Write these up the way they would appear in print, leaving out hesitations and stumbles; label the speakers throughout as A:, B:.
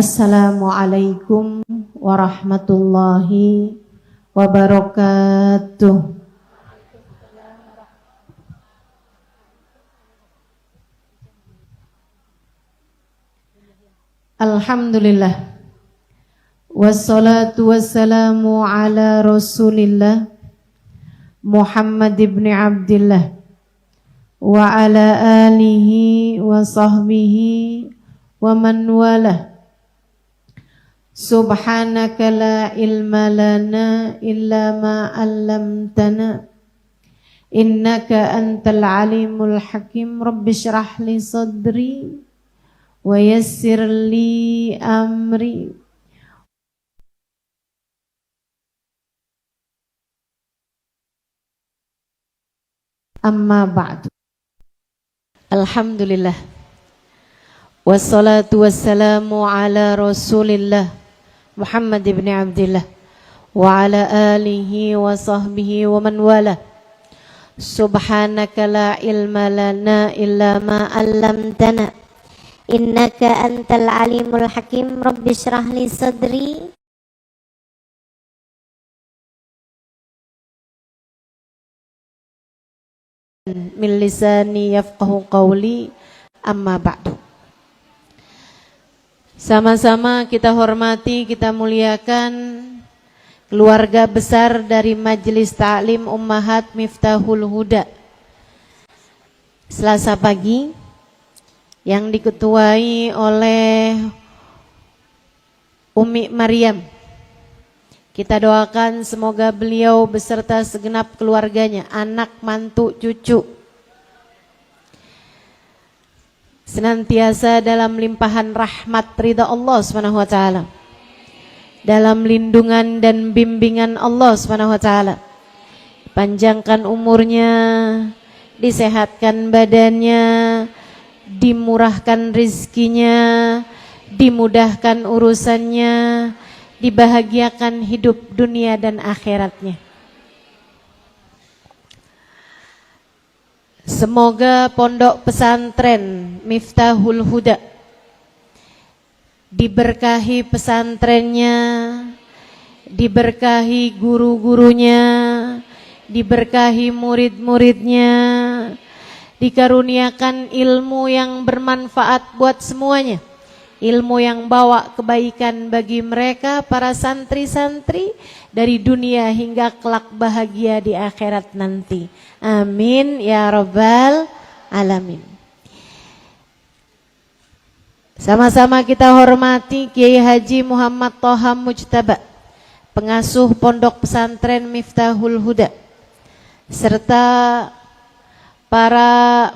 A: Assalamualaikum warahmatullahi wabarakatuh. Alhamdulillah. Wassalatu wassalamu ala Rasulillah Muhammad ibn Abdillah wa ala alihi wa sahbihi wa man walah. Subhanaka la ilma lana illa ma 'allamtana innaka antal alimul hakim. Rabbi shrah li sadri wa yassir li amri. Amma ba'du. Alhamdulillah. Wassalatu wassalamu ala Rasulillah Muhammad ibn Abdillah wa ala alihi wa sahbihi wa man wala. Subhanaka la ilma lana illa ma 'allamtana innaka antal alimul hakim. Rabbi shrah li sadri min lisani yafqahu qawli. Amma ba'du. Sama-sama kita hormati, kita muliakan keluarga besar dari Majelis Ta'lim Ummahat Miftahul Huda Selasa pagi yang diketuai oleh Umi Maryam. Kita doakan semoga beliau beserta segenap keluarganya, anak, mantu, cucu, senantiasa dalam limpahan rahmat ridha Allah Subhanahu wa taala, dalam lindungan dan bimbingan Allah Subhanahu wa taala. Panjangkan umurnya, disehatkan badannya, dimurahkan rizkinya, dimudahkan urusannya, dibahagiakan hidup dunia dan akhiratnya. Semoga pondok pesantren Miftahul Huda diberkahi pesantrennya, diberkahi guru-gurunya, diberkahi murid-muridnya, dikaruniakan ilmu yang bermanfaat buat semuanya, ilmu yang bawa kebaikan bagi mereka para santri-santri dari dunia hingga kelak bahagia di akhirat nanti. Amin ya rabbal alamin. Sama-sama kita hormati Kiai Haji Muhammad Toha Mujtaba, pengasuh pondok pesantren Miftahul Huda, serta para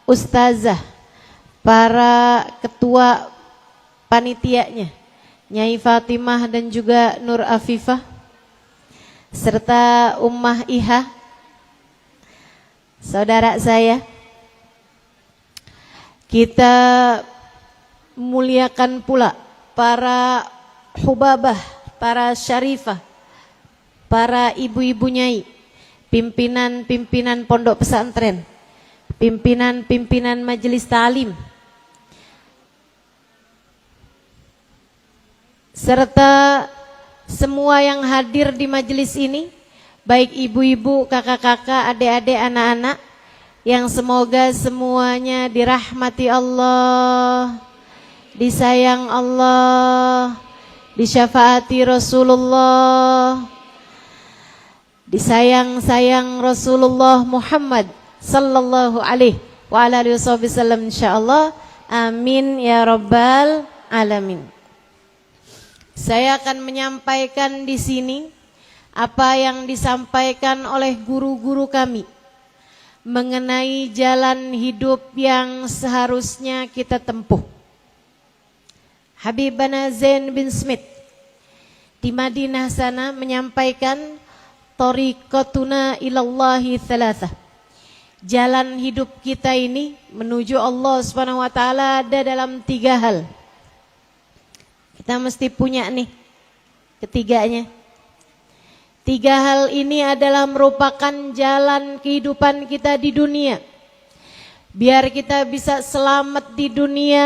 A: ustazah, para ketua panitianya, Nyai Fatimah dan juga Nur Afifah, serta Ummah Iha, saudara saya. Kita muliakan pula para hubabah, para syarifah, para ibu-ibu nyai, pimpinan-pimpinan pondok pesantren, pimpinan-pimpinan majelis ta'lim, serta semua yang hadir di majelis ini, baik ibu-ibu, kakak-kakak, adik-adik, anak-anak, yang semoga semuanya dirahmati Allah, disayang Allah, disyafaati Rasulullah, disayang-sayang Rasulullah Muhammad sallallahu alaihi wa alihi wasallam insyaallah. Amin ya rabbal alamin. Saya akan menyampaikan di sini apa yang disampaikan oleh guru-guru kami mengenai jalan hidup yang seharusnya kita tempuh. Habibana Zain bin Smith di Madinah sana menyampaikan tariqatuna ilallahi thalathah. Jalan hidup kita ini menuju Allah Subhanahu wa taala ada dalam 3 hal. Kita mesti punya nih ketiganya. 3 hal ini adalah merupakan jalan kehidupan kita di dunia. Biar kita bisa selamat di dunia,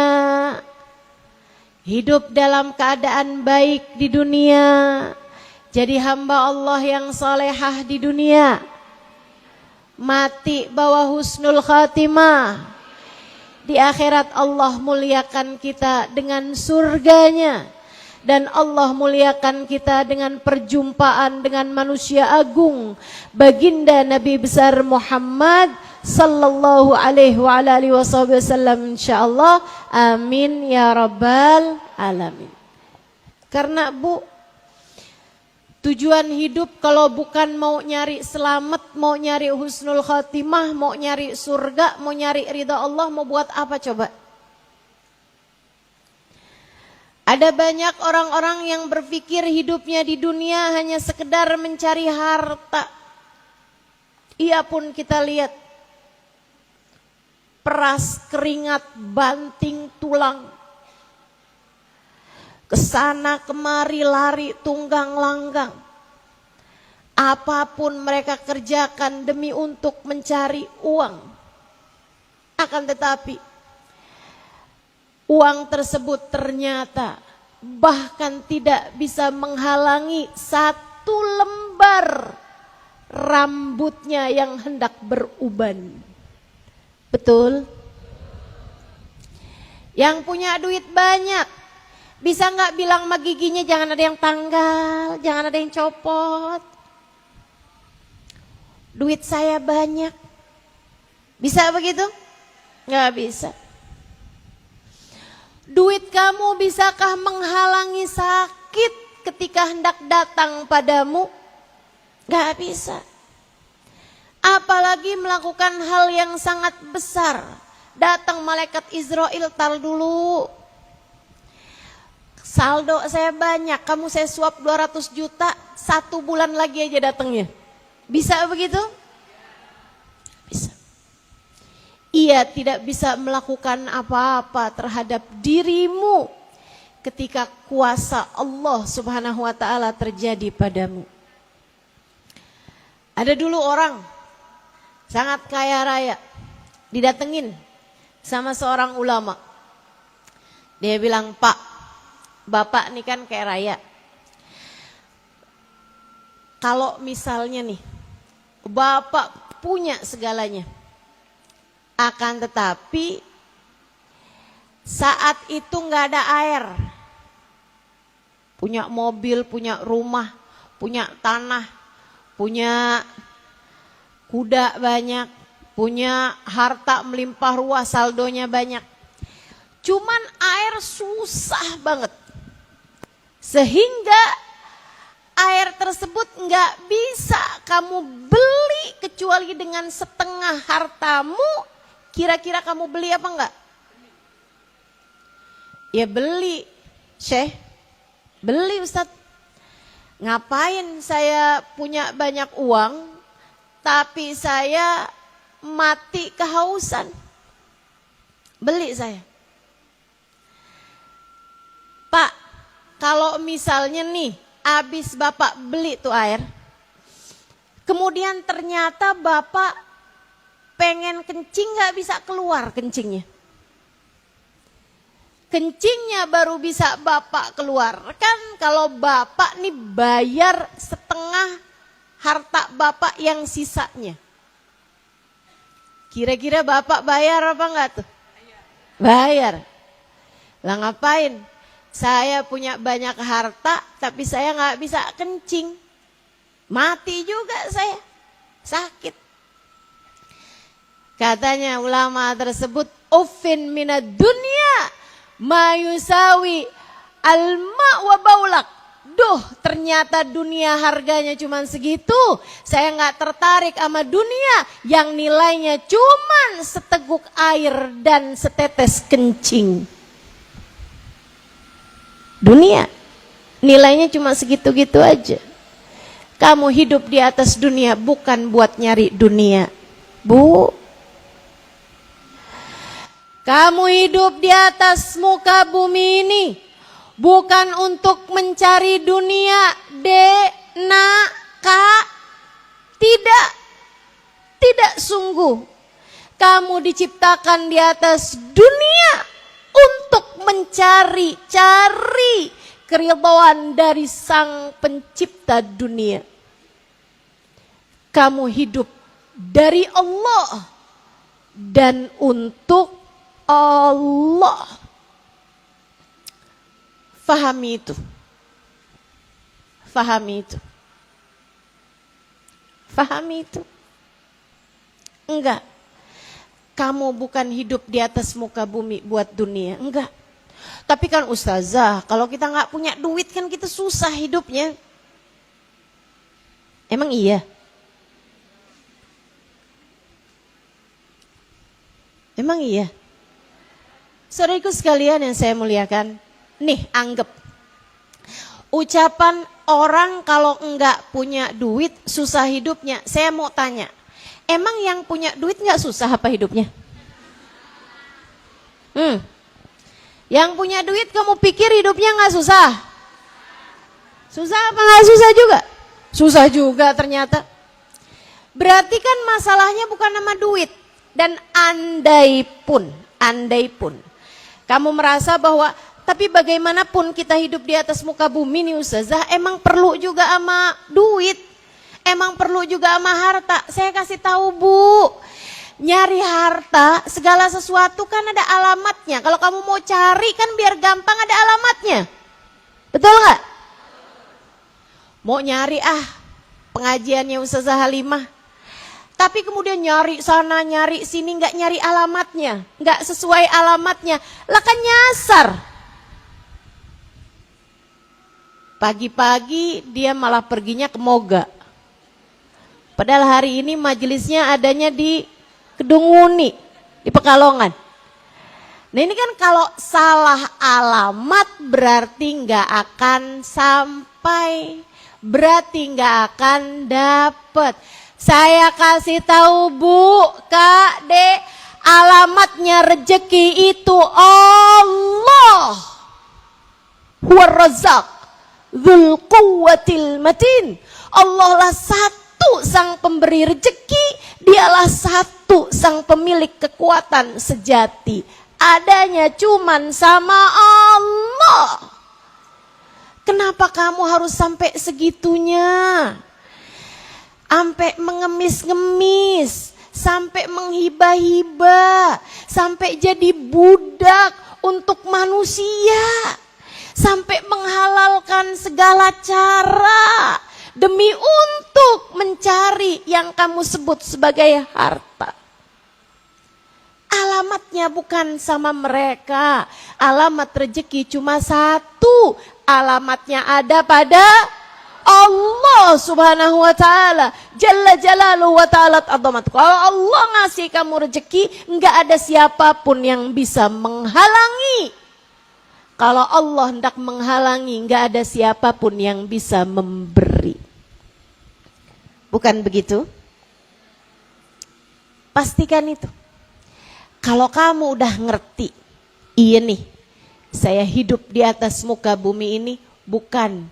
A: hidup dalam keadaan baik di dunia, jadi hamba Allah yang salehah di dunia, mati bawa husnul khatimah. Di akhirat Allah muliakan kita dengan surganya, dan Allah muliakan kita dengan perjumpaan dengan manusia agung, baginda Nabi besar Muhammad sallallahu alaihi wa alihi wasallam, insyaallah. Amin ya rabbal alamin. Karena Bu, tujuan hidup kalau bukan mau nyari selamat, mau nyari husnul khatimah, mau nyari surga, mau nyari ridha Allah, mau buat apa coba? Ada banyak orang-orang yang berpikir hidupnya di dunia hanya sekedar mencari harta. Ia pun kita lihat, peras keringat, banting tulang, kesana kemari lari tunggang langgang. Apapun mereka kerjakan demi untuk mencari uang. Akan tetapi uang tersebut ternyata bahkan tidak bisa menghalangi satu lembar rambutnya yang hendak beruban. Betul? Yang punya duit banyak, bisa nggak bilang sama giginya jangan ada yang tanggal, jangan ada yang copot. Duit saya banyak. Bisa begitu? Nggak bisa. Duit kamu bisakah menghalangi sakit ketika hendak datang padamu? Nggak bisa. Apalagi melakukan hal yang sangat besar. Datang malaikat Israel, tar dulu. Saldo saya banyak, kamu saya suap 200 juta, 1 bulan lagi aja datangnya. Bisa begitu? Bisa. Ia tidak bisa melakukan apa-apa terhadap dirimu ketika kuasa Allah Subhanahu wa ta'ala terjadi padamu. Ada dulu orang sangat kaya raya, didatengin sama seorang ulama. Dia bilang, "Pak, Bapak nih kan kaya raya. Kalau misalnya nih, Bapak punya segalanya, akan tetapi saat itu nggak ada air. Punya mobil, punya rumah, punya tanah, punya kuda banyak, punya harta melimpah ruah, saldonya banyak. Cuman air susah banget. Sehingga air tersebut nggak bisa kamu beli kecuali dengan setengah hartamu. Kira-kira kamu beli apa enggak? Ya beli, Syekh. Beli Ustadz. Ngapain saya punya banyak uang, tapi saya mati kehausan? Beli saya. Pak, kalau misalnya nih, habis Bapak beli tuh air, kemudian ternyata Bapak pengen kencing gak bisa keluar kencingnya. Kencingnya baru bisa Bapak keluarkan kalau Bapak nih bayar setengah harta Bapak yang sisanya. Kira-kira Bapak bayar apa enggak tuh? Bayar. Lah ngapain? Saya punya banyak harta tapi saya gak bisa kencing. Mati juga saya. Sakit. Katanya ulama tersebut, uffin minad dunya ma yusawi alma wa baulak. Duh, ternyata dunia harganya cuma segitu. Saya nggak tertarik sama dunia yang nilainya cuma seteguk air dan setetes kencing. Dunia nilainya cuma segitu-gitu aja. Kamu hidup di atas dunia bukan buat nyari dunia, Bu. Kamu hidup di atas muka bumi ini bukan untuk mencari dunia, tidak sungguh. Kamu diciptakan di atas dunia untuk mencari keridhaan dari Sang Pencipta dunia. Kamu hidup dari Allah dan untuk Allah. Fahami itu. Fahami itu. Fahami itu. Enggak. Kamu bukan hidup di atas muka bumi buat dunia. Enggak. Tapi kan ustazah, kalau kita nggak punya duit kan kita susah hidupnya. Emang iya? Emang iya? Saudaraku sekalian yang saya muliakan, nih anggap. Ucapan orang kalau enggak punya duit susah hidupnya. Saya mau tanya, emang yang punya duit enggak susah apa hidupnya? Yang punya duit kamu pikir hidupnya enggak susah? Susah apa enggak susah juga? Susah juga ternyata. Berarti kan masalahnya bukan nama duit. Dan andai pun kamu merasa bahwa tapi bagaimanapun kita hidup di atas muka bumi nih ustazah, emang perlu juga sama duit, emang perlu juga sama harta. Saya kasih tahu Bu, nyari harta segala sesuatu kan ada alamatnya. Kalau kamu mau cari kan biar gampang ada alamatnya, betul nggak? Mau nyari pengajiannya Ustazah Halimah, tapi kemudian nyari sana nyari sini nggak nyari alamatnya, nggak sesuai alamatnya, lah kan nyasar. Pagi-pagi dia malah perginya ke Moga. Padahal hari ini majelisnya adanya di Kedung Muni, di Pekalongan. Nah ini kan kalau salah alamat berarti nggak akan sampai, berarti nggak akan dapet. Saya kasih tahu Bu, Kak, Dek, alamatnya rezeki itu Allah. Huwa Razzaq Dzul Quwwatil Matin. Allah lah satu sang pemberi rezeki, dialah satu sang pemilik kekuatan sejati. Adanya cuman sama Allah. Kenapa kamu harus sampai segitunya? Sampai mengemis-ngemis, sampai menghibah-hibah, sampai jadi budak untuk manusia, sampai menghalalkan segala cara demi untuk mencari yang kamu sebut sebagai harta. Alamatnya bukan sama mereka, alamat rezeki cuma satu, alamatnya ada pada Allah subhanahu wa ta'ala, Jalla jalaluhu wa ta'ala adamat. Kalau Allah ngasih kamu rezeki, enggak ada siapapun yang bisa menghalangi. Kalau Allah hendak menghalangi, enggak ada siapapun yang bisa memberi. Bukan begitu? Pastikan itu. Kalau kamu udah ngerti, iya nih, saya hidup di atas muka bumi ini bukan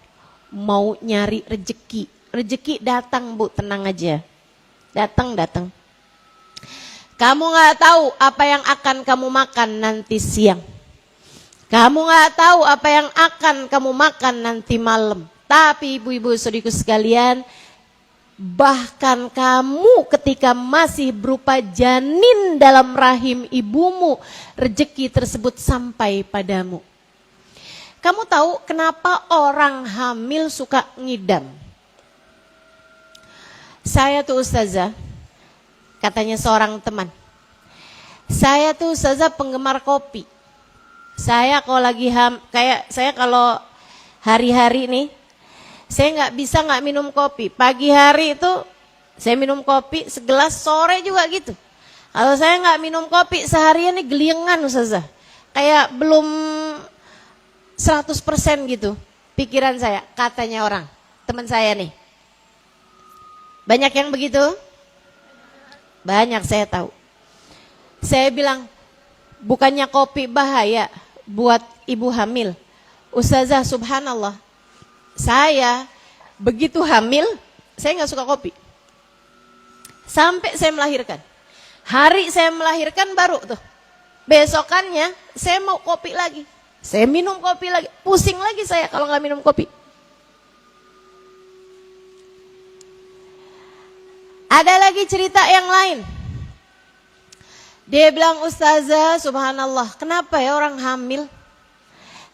A: mau nyari rezeki. Rezeki datang Bu, tenang aja. Datang. Kamu gak tahu apa yang akan kamu makan nanti siang. Kamu gak tahu apa yang akan kamu makan nanti malam. Tapi ibu-ibu saudaraku sekalian, bahkan kamu ketika masih berupa janin dalam rahim ibumu, rezeki tersebut sampai padamu. Kamu tahu kenapa orang hamil suka ngidam? Saya tuh ustazah, katanya seorang teman, saya tuh ustazah penggemar kopi. Saya kalau lagi kayak saya kalau hari-hari nih, saya nggak bisa nggak minum kopi. Pagi hari itu saya minum kopi segelas, sore juga gitu. Kalau saya nggak minum kopi seharian nih geliengan ustazah, kayak belum 100% gitu pikiran saya, katanya orang teman saya nih. Banyak yang begitu? Banyak, saya tahu. Saya bilang, bukannya kopi bahaya buat ibu hamil? Ustazah, subhanallah, saya begitu hamil, saya nggak suka kopi. Sampai saya melahirkan. Hari saya melahirkan baru tuh, besokannya saya mau kopi lagi. Saya minum kopi lagi, pusing lagi saya kalau nggak minum kopi. Ada lagi cerita yang lain. Dia bilang, Ustazah, subhanallah, kenapa ya orang hamil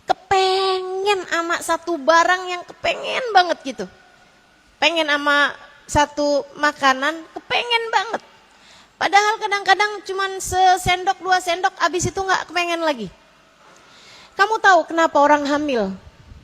A: kepengen sama satu barang yang kepengen banget gitu. Pengen sama satu makanan, kepengen banget. Padahal kadang-kadang cuman sesendok, 2 sendok, abis itu gak kepengen lagi. Kamu tahu kenapa orang hamil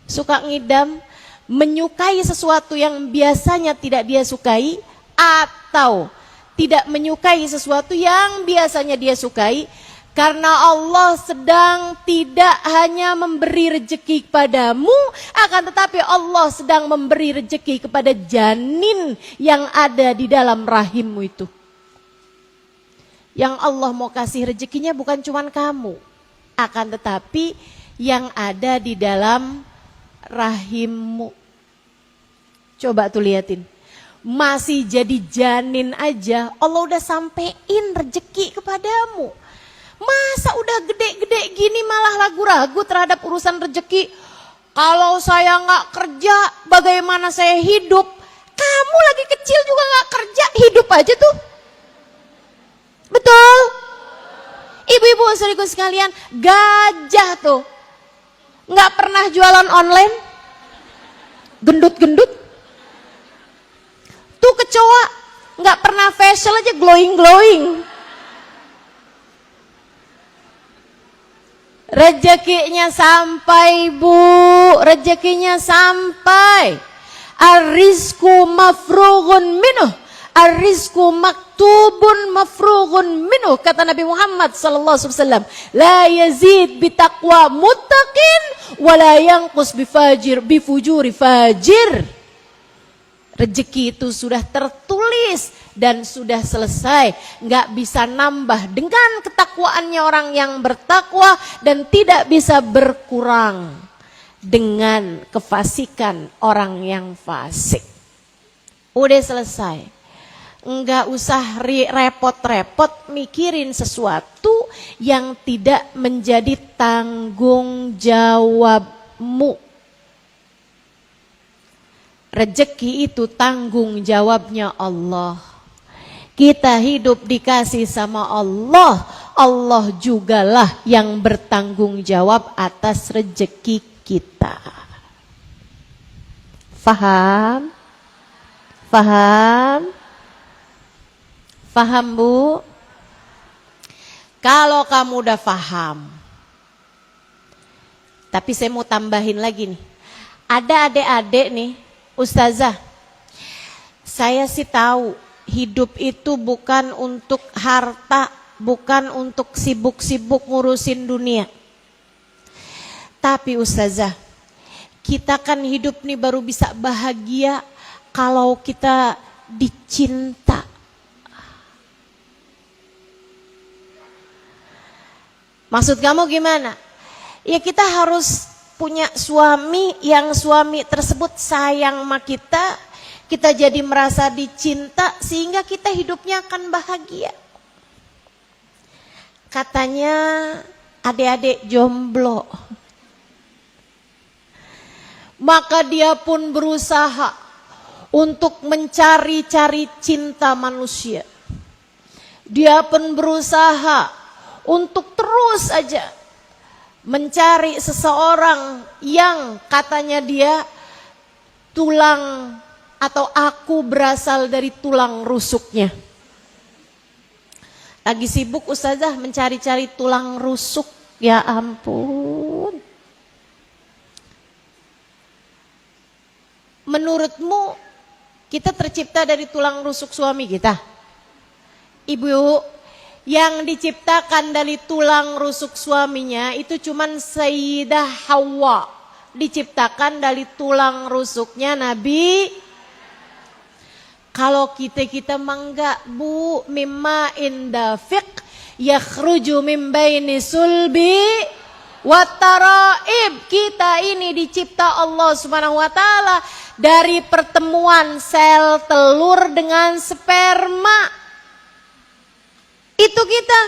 A: suka ngidam, menyukai sesuatu yang biasanya tidak dia sukai, atau tidak menyukai sesuatu yang biasanya dia sukai? Karena Allah sedang tidak hanya memberi rezeki kepadamu, akan tetapi Allah sedang memberi rezeki kepada janin yang ada di dalam rahimmu itu. Yang Allah mau kasih rezekinya bukan cuma kamu, akan tetapi yang ada di dalam rahimmu. Coba tuh liatin, masih jadi janin aja Allah udah sampein rezeki kepadamu. Masa udah gede-gede gini malah ragu-ragu terhadap urusan rezeki? Kalau saya nggak kerja, bagaimana saya hidup? Kamu lagi kecil juga nggak kerja, hidup aja tuh. Betul? Ibu-ibu saudaraku sekalian, gajah tuh nggak pernah jualan online, gendut-gendut. Tuh kecoa nggak pernah facial aja glowing-glowing. Rezekinya sampai, Bu, rezekinya sampai. Ar-rizqu mafrughun minuh, ar-rizqu maktubun mafrughun minuh, kata Nabi Muhammad sallallahu alaihi wasallam. La yazid bitaqwa muttaqin wa la yanqus bifujuri fajir. Rezeki itu sudah tertulis dan sudah selesai, nggak bisa nambah dengan ketakwaannya orang yang bertakwa, dan tidak bisa berkurang dengan kefasikan orang yang fasik. Udah selesai, nggak usah repot-repot mikirin sesuatu yang tidak menjadi tanggung jawabmu. Rezeki itu tanggung jawabnya Allah. Kita hidup dikasih sama Allah, Allah jugalah yang bertanggung jawab atas rezeki kita. Faham? Faham? Faham, Bu? Kalau kamu udah faham, tapi saya mau tambahin lagi nih. Ada adik-adik nih, Ustazah, saya sih tahu hidup itu bukan untuk harta, bukan untuk sibuk-sibuk ngurusin dunia. Tapi Ustazah, kita kan hidup nih baru bisa bahagia kalau kita dicinta. Maksud kamu gimana? Ya kita harus punya suami yang suami tersebut sayang sama kita, kita jadi merasa dicinta sehingga kita hidupnya akan bahagia. Katanya adik-adik jomblo, maka dia pun berusaha untuk mencari-cari cinta manusia. Dia pun berusaha untuk terus aja mencari seseorang yang katanya dia tulang atau aku berasal dari tulang rusuknya. Lagi sibuk Ustazah mencari-cari tulang rusuk, ya ampun. Menurutmu kita tercipta dari tulang rusuk suami kita? Ibu, yang diciptakan dari tulang rusuk suaminya itu cuman Sayyidah Hawa, diciptakan dari tulang rusuknya Nabi. Kalau kita mangga, Bu, mimma indafiq yakhruju min baini sulbi wataraib. Kita ini dicipta Allah Subhanahu wa taala dari pertemuan sel telur dengan sperma. Itu kita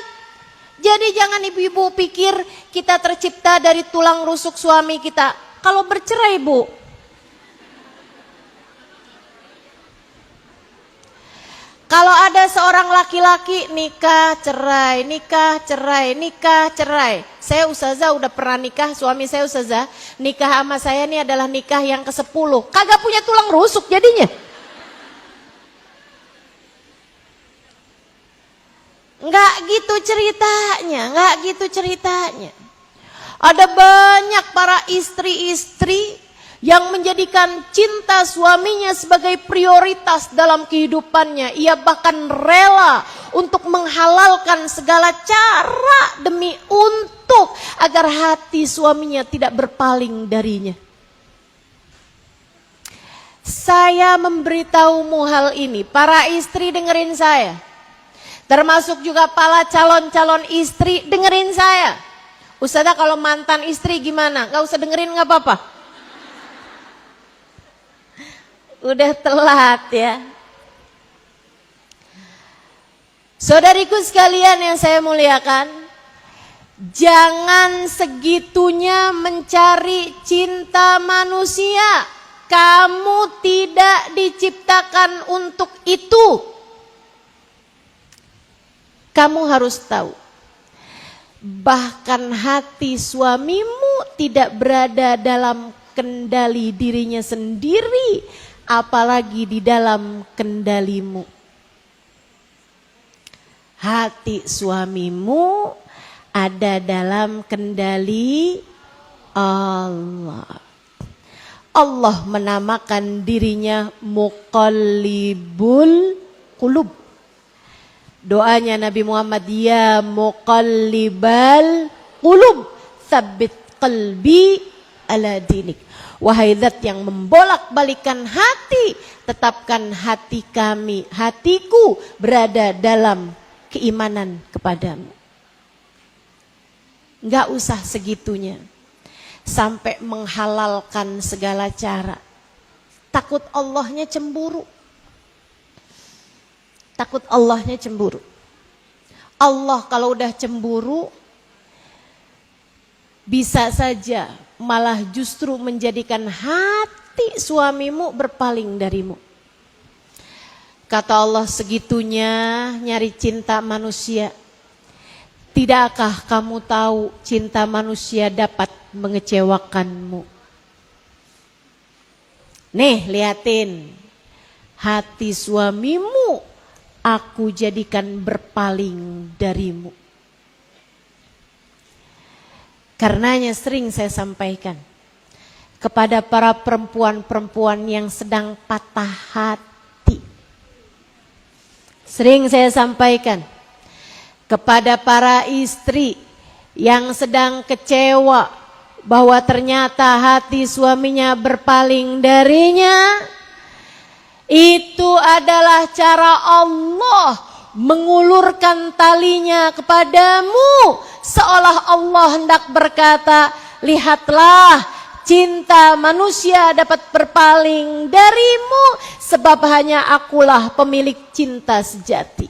A: Jadi jangan ibu-ibu pikir kita tercipta dari tulang rusuk suami kita. Kalau bercerai, Bu, kalau ada seorang laki-laki nikah, cerai, nikah, cerai, nikah, cerai. Saya ustazah udah pernah nikah, suami saya ustazah. Nikah sama saya ini adalah nikah yang ke-10. Kagak punya tulang rusuk jadinya. Enggak gitu ceritanya, enggak gitu ceritanya. Ada banyak para istri-istri yang menjadikan cinta suaminya sebagai prioritas dalam kehidupannya. Ia bahkan rela untuk menghalalkan segala cara demi untuk agar hati suaminya tidak berpaling darinya. Saya memberitahumu hal ini, para istri dengerin saya. Termasuk juga para calon-calon istri dengerin saya. Ustazah kalau mantan istri gimana? Gak usah dengerin gak apa-apa. Udah telat ya. Saudariku sekalian yang saya muliakan, jangan segitunya mencari cinta manusia. Kamu tidak diciptakan untuk itu. Kamu harus tahu, bahkan hati suamimu tidak berada dalam kendali dirinya sendiri, apalagi di dalam kendalimu. Hati suamimu ada dalam kendali Allah. Allah menamakan dirinya Muqallibul Qulub. Doanya Nabi Muhammad, ya Muqallibal Qulub, tsabbit qalbi ala dinik. Wahai zat yang membolak-balikan hati, tetapkan hatiku berada dalam keimanan kepadamu. Enggak usah segitunya sampai menghalalkan segala cara. Takut Allahnya cemburu. Takut Allahnya cemburu. Allah kalau udah cemburu, bisa saja malah justru menjadikan hati suamimu berpaling darimu. Kata Allah, segitunya nyari cinta manusia. Tidakkah kamu tahu cinta manusia dapat mengecewakanmu? Nih, liatin. Hati suamimu aku jadikan berpaling darimu. Karenanya sering saya sampaikan kepada para perempuan-perempuan yang sedang patah hati. Sering saya sampaikan kepada para istri yang sedang kecewa bahwa ternyata hati suaminya berpaling darinya. Itu adalah cara Allah mengulurkan talinya kepadamu, seolah Allah hendak berkata, lihatlah, cinta manusia dapat berpaling darimu, sebab hanya akulah pemilik cinta sejati.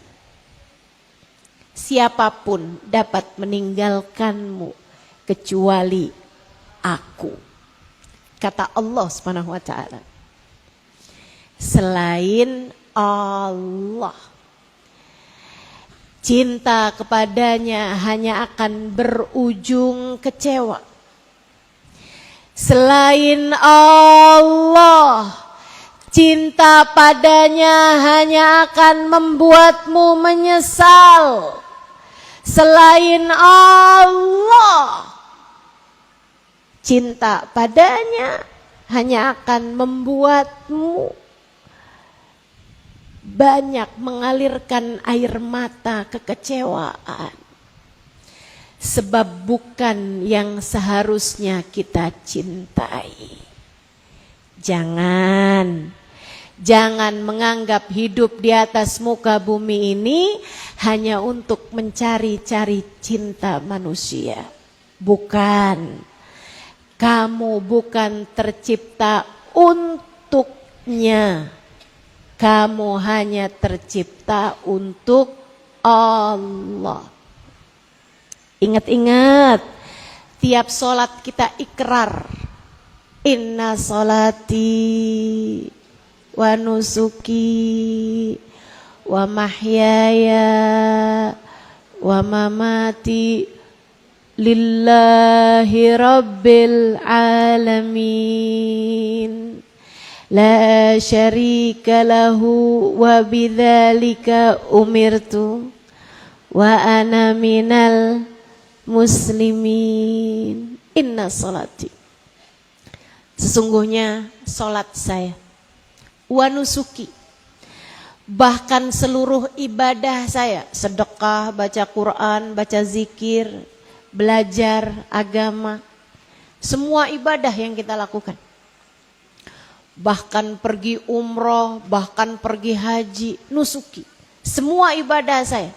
A: Siapapun dapat meninggalkanmu kecuali aku, kata Allah Subhanahu wa ta'ala. Selain Allah, cinta kepadanya hanya akan berujung kecewa. Selain Allah, cinta padanya hanya akan membuatmu menyesal. Selain Allah, cinta padanya hanya akan membuatmu banyak mengalirkan air mata kekecewaan. Sebab bukan yang seharusnya kita cintai. Jangan menganggap hidup di atas muka bumi ini hanya untuk mencari-cari cinta manusia. Bukan. Kamu bukan tercipta untuknya. Kamu hanya tercipta untuk Allah. Ingat-ingat, tiap sholat kita ikrar. Inna sholati wa nusuki wa mahyaya wa mamati lillahi rabbil alamin. La syarika lahu wa bidzalika umirtu wa ana minal muslimin. Inna sholati, sesungguhnya sholat saya, wa nusuki, bahkan seluruh ibadah saya, sedekah, baca Quran, baca zikir, belajar agama, semua ibadah yang kita lakukan, bahkan pergi umroh, bahkan pergi haji, nusuki, semua ibadah saya.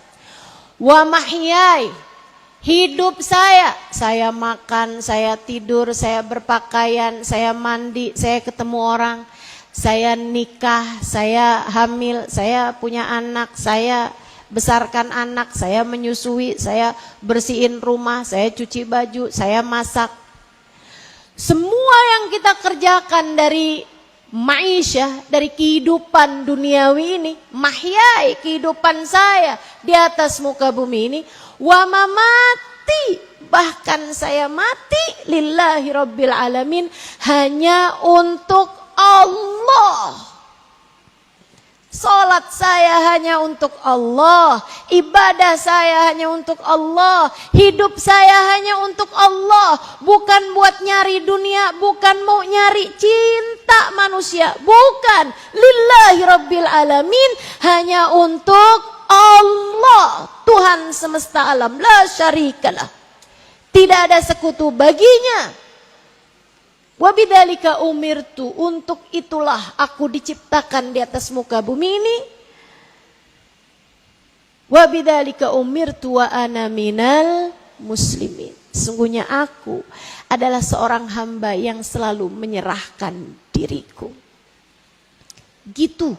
A: Wa mahyai, hidup saya makan, saya tidur, saya berpakaian, saya mandi, saya ketemu orang, saya nikah, saya hamil, saya punya anak, saya besarkan anak, saya menyusui, saya bersihin rumah, saya cuci baju, saya masak. Semua yang kita kerjakan dari ma'isyah, dari kehidupan duniawi ini, mahyai, kehidupan saya di atas muka bumi ini, wa mamati, bahkan saya mati, lillahi rabbil alamin, hanya untuk Allah. Salat saya hanya untuk Allah, ibadah saya hanya untuk Allah, hidup saya hanya untuk Allah, bukan buat nyari dunia, bukan mau nyari cinta manusia, bukan, lillahi rabbil alamin, hanya untuk Allah, Tuhan semesta alam, la syarikalah, tidak ada sekutu baginya. Wa bidzalika umirtu, untuk itulah aku diciptakan di atas muka bumi ini. Wa bidzalika umirtu wa ana minal muslimin, sungguhnya aku adalah seorang hamba yang selalu menyerahkan diriku. Gitu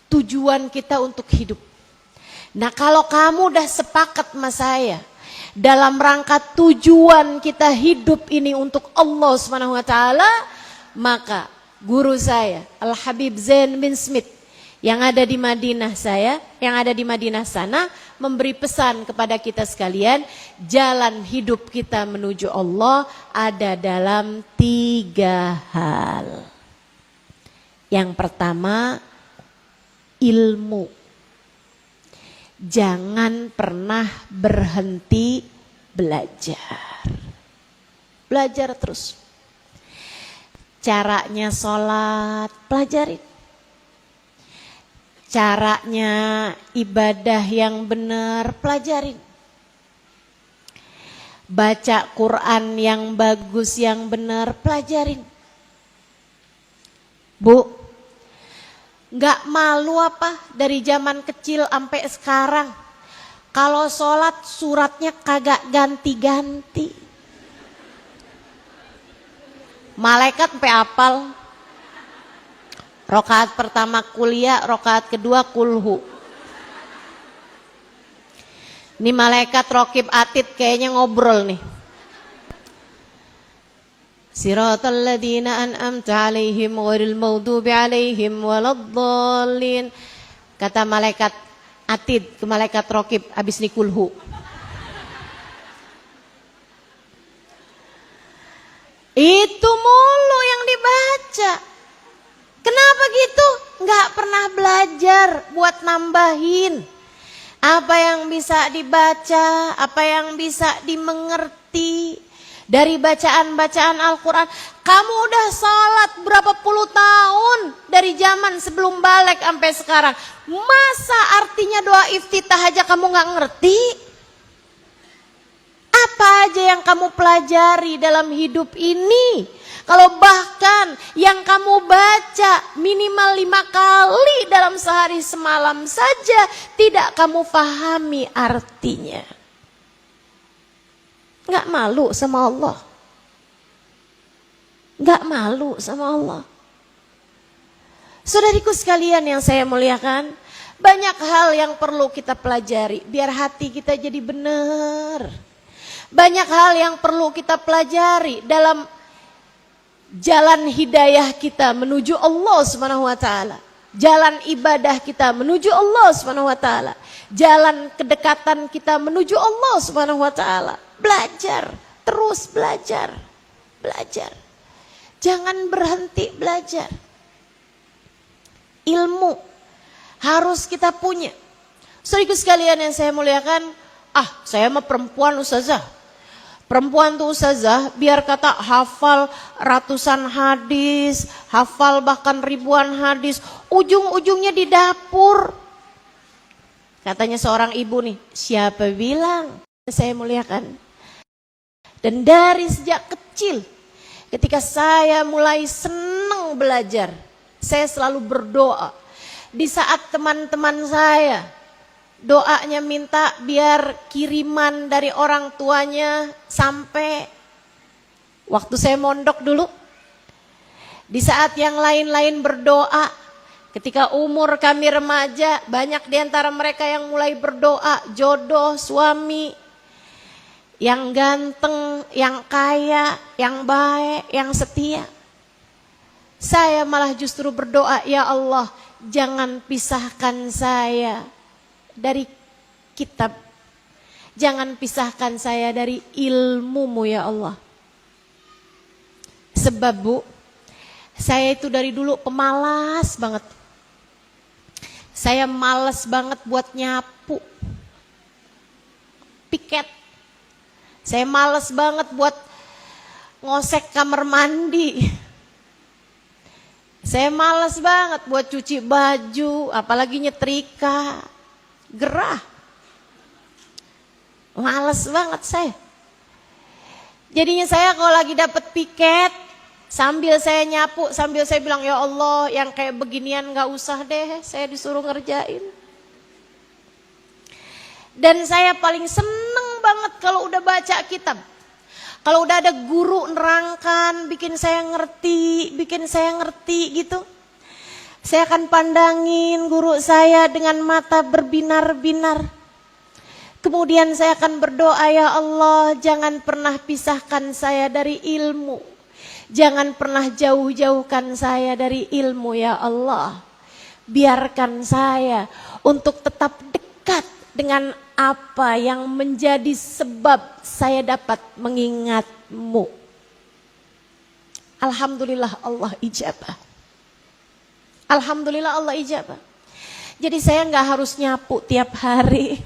A: tujuan kita untuk hidup. Nah, kalau kamu udah sepakat sama saya dalam rangka tujuan kita hidup ini untuk Allah Subhanahu wa taala, maka guru saya Al-Habib Zain bin Smith yang ada di Madinah sana memberi pesan kepada kita sekalian, jalan hidup kita menuju Allah ada dalam 3 hal. Yang pertama, ilmu. Jangan pernah berhenti belajar. Belajar terus. Caranya sholat, pelajarin. Caranya ibadah yang benar, pelajarin. Baca Quran yang bagus, yang benar, pelajarin. Bu, gak malu apa dari zaman kecil sampai sekarang kalau sholat suratnya kagak ganti-ganti? Malaikat sampai apal. Rokaat pertama kuliah, rokaat kedua kulhu. Ini malaikat rokib atid kayaknya ngobrol nih. Siratal ladzina an'amta 'alaihim ghairil maghdubi 'alaihim waladdallin. Kata malaikat atid ke malaikat rokib habis nikulhu. Itu mulu yang dibaca. Kenapa gitu? Nggak pernah belajar buat nambahin apa yang bisa dibaca, apa yang bisa dimengerti dari bacaan-bacaan Al-Quran. Kamu udah sholat berapa puluh tahun dari zaman sebelum balik sampai sekarang. Masa artinya doa iftitah aja kamu gak ngerti? Apa aja yang kamu pelajari dalam hidup ini? Kalau bahkan yang kamu baca minimal 5 kali dalam sehari semalam saja tidak kamu pahami artinya. Gak malu sama Allah? Gak malu sama Allah? Saudariku sekalian yang saya muliakan, banyak hal yang perlu kita pelajari biar hati kita jadi benar. Banyak hal yang perlu kita pelajari dalam jalan hidayah kita menuju Allah Subhanahu wa taala. Jalan ibadah kita menuju Allah Subhanahu wa taala. Jalan kedekatan kita menuju Allah Subhanahu wa taala. Belajar, terus belajar. Belajar. Jangan berhenti belajar. Ilmu harus kita punya. Saudara sekalian yang saya muliakan, saya mah perempuan ustazah. Perempuan tuh ustazah biar kata hafal ratusan hadis, hafal bahkan ribuan hadis, ujung-ujungnya di dapur. Katanya seorang ibu nih, siapa bilang saya muliakan? Dan dari sejak kecil, ketika saya mulai senang belajar, saya selalu berdoa. Di saat teman-teman saya doanya minta biar kiriman dari orang tuanya sampai waktu saya mondok dulu. Di saat yang lain-lain berdoa, ketika umur kami remaja, banyak di antara mereka yang mulai berdoa jodoh suami yang ganteng, yang kaya, yang baik, yang setia. Saya malah justru berdoa, ya Allah, jangan pisahkan saya dari kitab. Jangan pisahkan saya dari ilmu-Mu ya Allah. Sebab Bu, saya itu dari dulu pemalas banget. Saya malas banget buat nyapu, piket. Saya malas banget buat ngosek kamar mandi. Saya malas banget buat cuci baju, apalagi nyetrika. Gerah. Malas banget saya. Jadinya saya kalau lagi dapat piket, sambil saya nyapu, sambil saya bilang, ya Allah yang kayak beginian gak usah deh, saya disuruh ngerjain. Dan saya paling seneng banget kalau udah baca kitab. Kalau udah ada guru nerangkan, bikin saya ngerti gitu. Saya akan pandangin guru saya dengan mata berbinar-binar. Kemudian saya akan berdoa, ya Allah jangan pernah pisahkan saya dari ilmu. Jangan pernah jauh-jauhkan saya dari ilmu ya Allah. Biarkan saya untuk tetap dekat dengan apa yang menjadi sebab saya dapat mengingat-Mu. Alhamdulillah Allah ijabah. Alhamdulillah Allah ijabah. Jadi saya nggak harus nyapu tiap hari.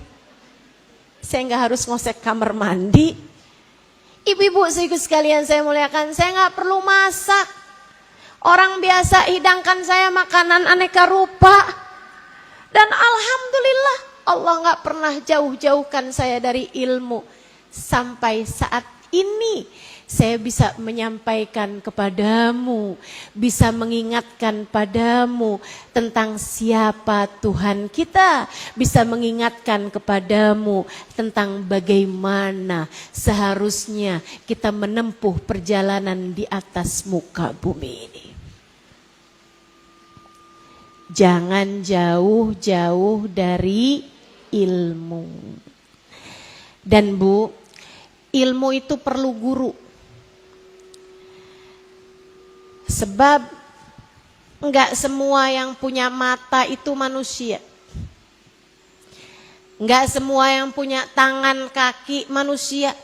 A: Saya nggak harus ngosek kamar mandi. Ibu-ibu sekalian saya muliakan, saya nggak perlu masak. Orang biasa hidangkan saya makanan aneka rupa. Dan alhamdulillah Allah nggak pernah jauh-jauhkan saya dari ilmu. Sampai saat ini saya bisa menyampaikan kepadamu, bisa mengingatkan padamu tentang siapa Tuhan kita, bisa mengingatkan kepadamu tentang bagaimana seharusnya kita menempuh perjalanan di atas muka bumi ini. Jangan jauh-jauh dari ilmu. Dan Bu, ilmu itu perlu guru. Sebab enggak semua yang punya mata itu manusia. Enggak semua yang punya tangan kaki manusia.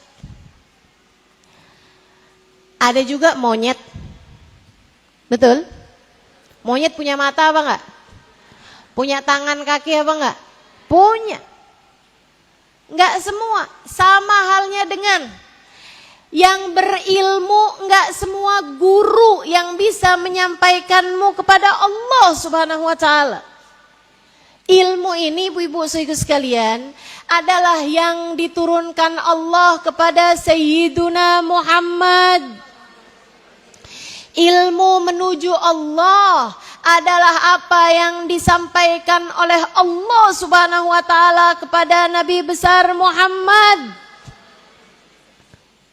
A: Ada juga monyet. Betul? Monyet punya mata apa enggak? Punya tangan kaki apa enggak? Punya. Enggak semua. Sama halnya dengan yang berilmu, enggak semua guru yang bisa menyampaikanmu kepada Allah Subhanahu wa taala. Ilmu ini ibu-ibu sekalian adalah yang diturunkan Allah kepada Sayyiduna Muhammad. Ilmu menuju Allah adalah apa yang disampaikan oleh Allah Subhanahu wa taala kepada Nabi besar Muhammad.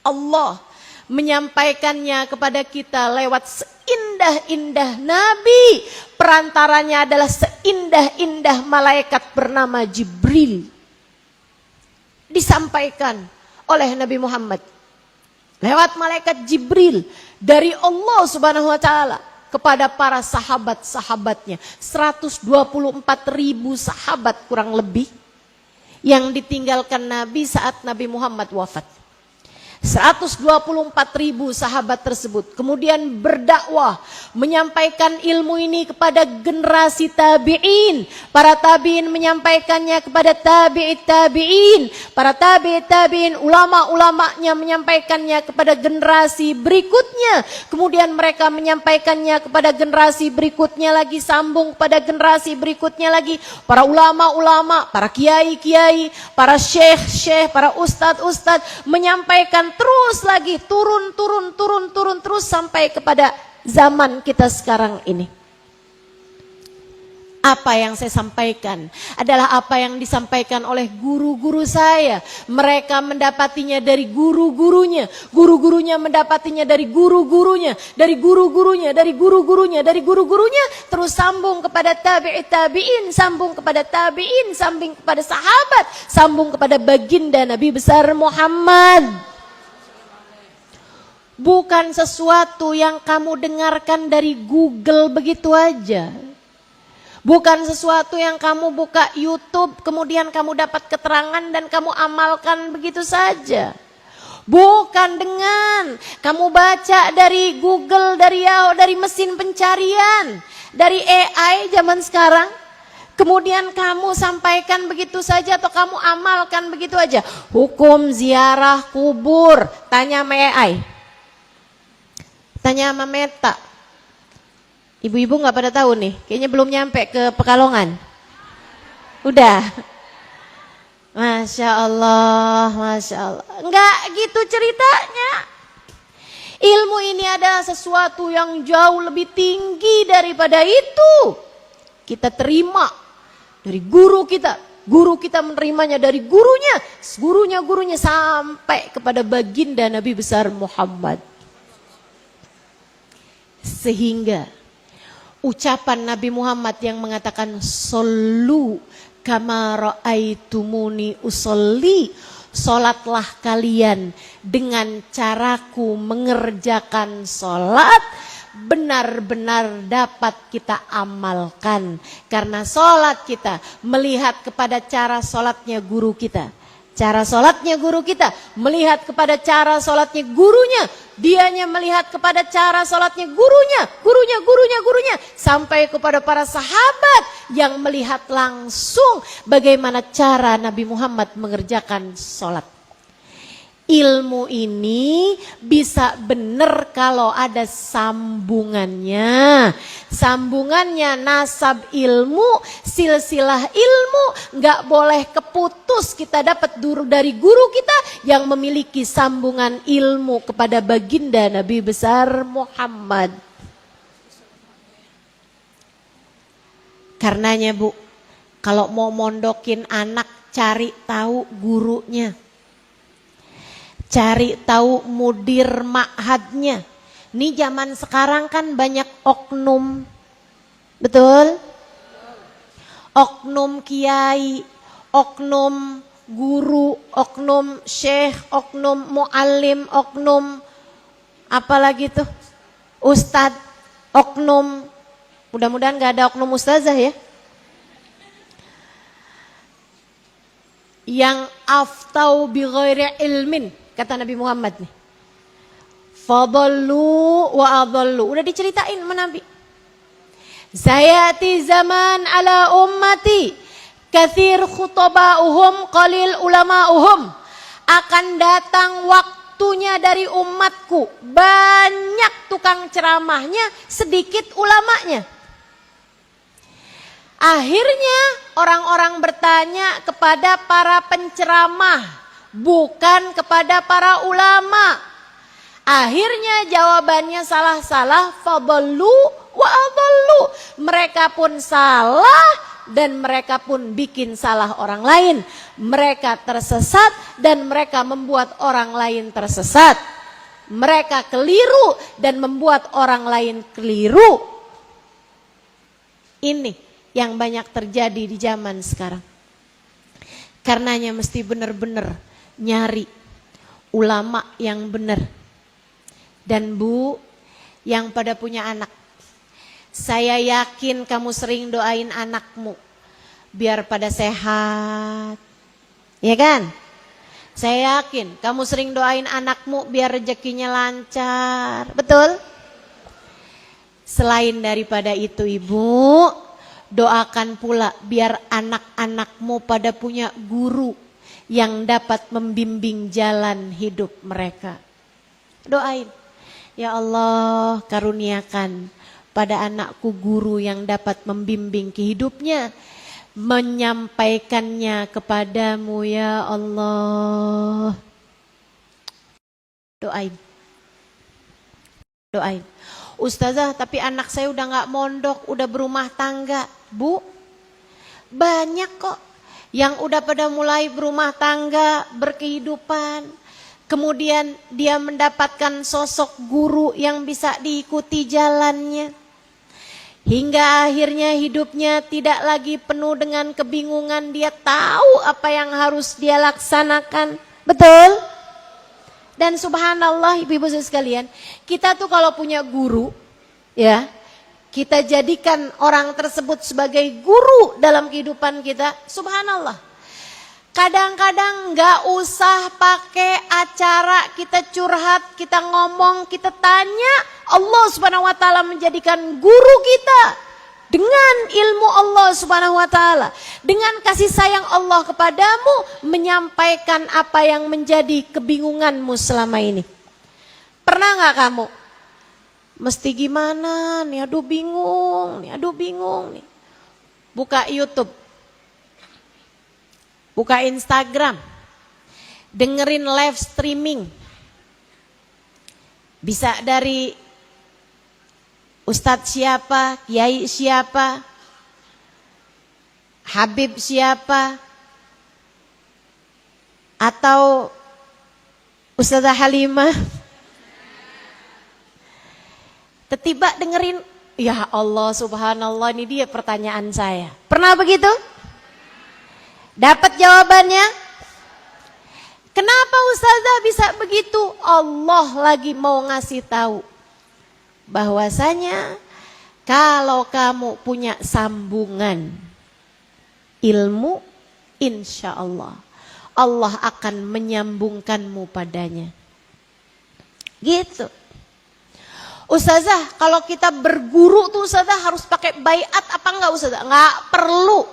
A: Allah menyampaikannya kepada kita lewat seindah-indah Nabi. Perantaranya adalah seindah-indah malaikat bernama Jibril. Disampaikan oleh Nabi Muhammad lewat malaikat Jibril dari Allah Subhanahu wa taala kepada para sahabat-sahabatnya. 124.000 sahabat kurang lebih yang ditinggalkan Nabi saat Nabi Muhammad wafat. 124.000 sahabat tersebut kemudian berdakwah, menyampaikan ilmu ini kepada generasi tabi'in. Para tabi'in menyampaikannya kepada tabi'it tabi'in. Para tabi'it tabi'in, ulama-ulamanya menyampaikannya kepada generasi berikutnya. Kemudian mereka menyampaikannya kepada generasi berikutnya lagi, sambung kepada generasi berikutnya lagi. Para ulama-ulama, para kiai-kiai, para syekh-syekh, para ustadz-ustadz menyampaikan terus lagi, turun terus sampai kepada zaman kita sekarang ini. Apa yang saya sampaikan adalah apa yang disampaikan oleh guru-guru saya. Mereka mendapatinya dari guru-gurunya, guru-gurunya mendapatinya dari guru-gurunya, dari guru-gurunya, dari guru-gurunya, dari guru-gurunya, terus sambung kepada tabi'it tabi'in, sambung kepada tabi'in, sambung kepada sahabat, sambung kepada baginda Nabi besar Muhammad. Bukan sesuatu yang kamu dengarkan dari Google begitu aja. Bukan sesuatu yang kamu buka YouTube kemudian kamu dapat keterangan dan kamu amalkan begitu saja. Bukan dengan kamu baca dari Google, dari mesin pencarian, dari AI zaman sekarang. Kemudian kamu sampaikan begitu saja atau kamu amalkan begitu aja. Hukum ziarah kubur, tanya sama AI. Tanya sama Meta. Ibu-ibu gak pada tahu nih, kayaknya belum nyampe ke Pekalongan. Udah. Masya Allah, Masya Allah. Enggak gitu ceritanya. Ilmu ini adalah sesuatu yang jauh lebih tinggi daripada itu. Kita terima dari guru kita. Guru kita menerimanya dari gurunya. Gurunya sampai kepada baginda Nabi besar Muhammad. Sehingga ucapan Nabi Muhammad yang mengatakan sallu kama ra'aitumuni usolli, salatlah kalian dengan caraku mengerjakan salat, benar-benar dapat kita amalkan. Karena salat kita melihat kepada cara salatnya guru kita. Cara salatnya guru kita melihat kepada cara salatnya gurunya, dianya melihat kepada cara salatnya gurunya, sampai kepada para sahabat yang melihat langsung bagaimana cara Nabi Muhammad mengerjakan salat. Ilmu ini bisa benar kalau ada sambungannya. Sambungannya nasab ilmu, silsilah ilmu, nggak boleh keputus. Kita dapat dari guru kita yang memiliki sambungan ilmu kepada baginda Nabi besar Muhammad. Karenanya Bu, kalau mau mondokin anak cari tahu gurunya. Cari tahu mudir ma'hadnya. Ini zaman sekarang kan banyak oknum. Betul? Oknum kiai, oknum guru, oknum syekh, oknum muallim, oknum apalagi tuh? Ustadz, oknum. Mudah-mudahan gak ada oknum ustazah ya. Yang aftau bi ghairi ilmin. Kata Nabi Muhammad nih. Fadallu wa adallu. Udah diceritain sama Nabi. Sayati zaman ala ummati kathir khutaba'uhum qalil ulama'uhum. Akan datang waktunya dari umatku. Banyak tukang ceramahnya, sedikit ulamanya. Akhirnya orang-orang bertanya kepada para penceramah, bukan kepada para ulama. Akhirnya jawabannya salah-salah, fadallu wa adallu. Mereka pun salah dan mereka pun bikin salah orang lain. Mereka tersesat dan mereka membuat orang lain tersesat. Mereka keliru dan membuat orang lain keliru. Ini yang banyak terjadi di zaman sekarang. Karenanya mesti benar-benar nyari ulama yang benar. Dan Bu, yang pada punya anak, saya yakin kamu sering doain anakmu biar pada sehat. Ya kan? Saya yakin kamu sering doain anakmu biar rezekinya lancar. Betul? Selain daripada itu Ibu, doakan pula biar anak-anakmu pada punya guru yang dapat membimbing jalan hidup mereka. Doain, ya Allah karuniakan pada anakku guru yang dapat membimbing kehidupnya, menyampaikannya kepadamu ya Allah. Doain. Doain. Ustazah, tapi anak saya udah gak mondok, udah berumah tangga. Bu, banyak kok yang udah pada mulai berumah tangga, berkehidupan. Kemudian dia mendapatkan sosok guru yang bisa diikuti jalannya. Hingga akhirnya hidupnya tidak lagi penuh dengan kebingungan. Dia tahu apa yang harus dia laksanakan. Betul? Dan subhanallah ibu-ibu sekalian, kita tuh kalau punya guru, ya, kita jadikan orang tersebut sebagai guru dalam kehidupan kita, subhanallah. Kadang-kadang gak usah pakai acara kita curhat, kita ngomong, kita tanya. Allah subhanahu wa ta'ala menjadikan guru kita dengan ilmu Allah subhanahu wa ta'ala. Dengan kasih sayang Allah kepadamu, menyampaikan apa yang menjadi kebingunganmu selama ini. Pernah gak kamu? Mesti gimana nih, aduh bingung nih. Buka YouTube, buka Instagram, dengerin live streaming. Bisa dari Ustadz siapa, Kiai siapa, Habib siapa, atau Ustazah Halimah. Tiba dengerin, ya Allah subhanallah, ini dia pertanyaan saya. Pernah begitu? Dapat jawabannya? Kenapa Ustazah bisa begitu? Allah lagi mau ngasih tahu bahwasanya kalau kamu punya sambungan ilmu, insya Allah Allah akan menyambungkanmu padanya. Gitu. Ustazah, kalau kita berguru tuh Ustazah harus pakai baiat apa enggak Ustazah? Enggak perlu.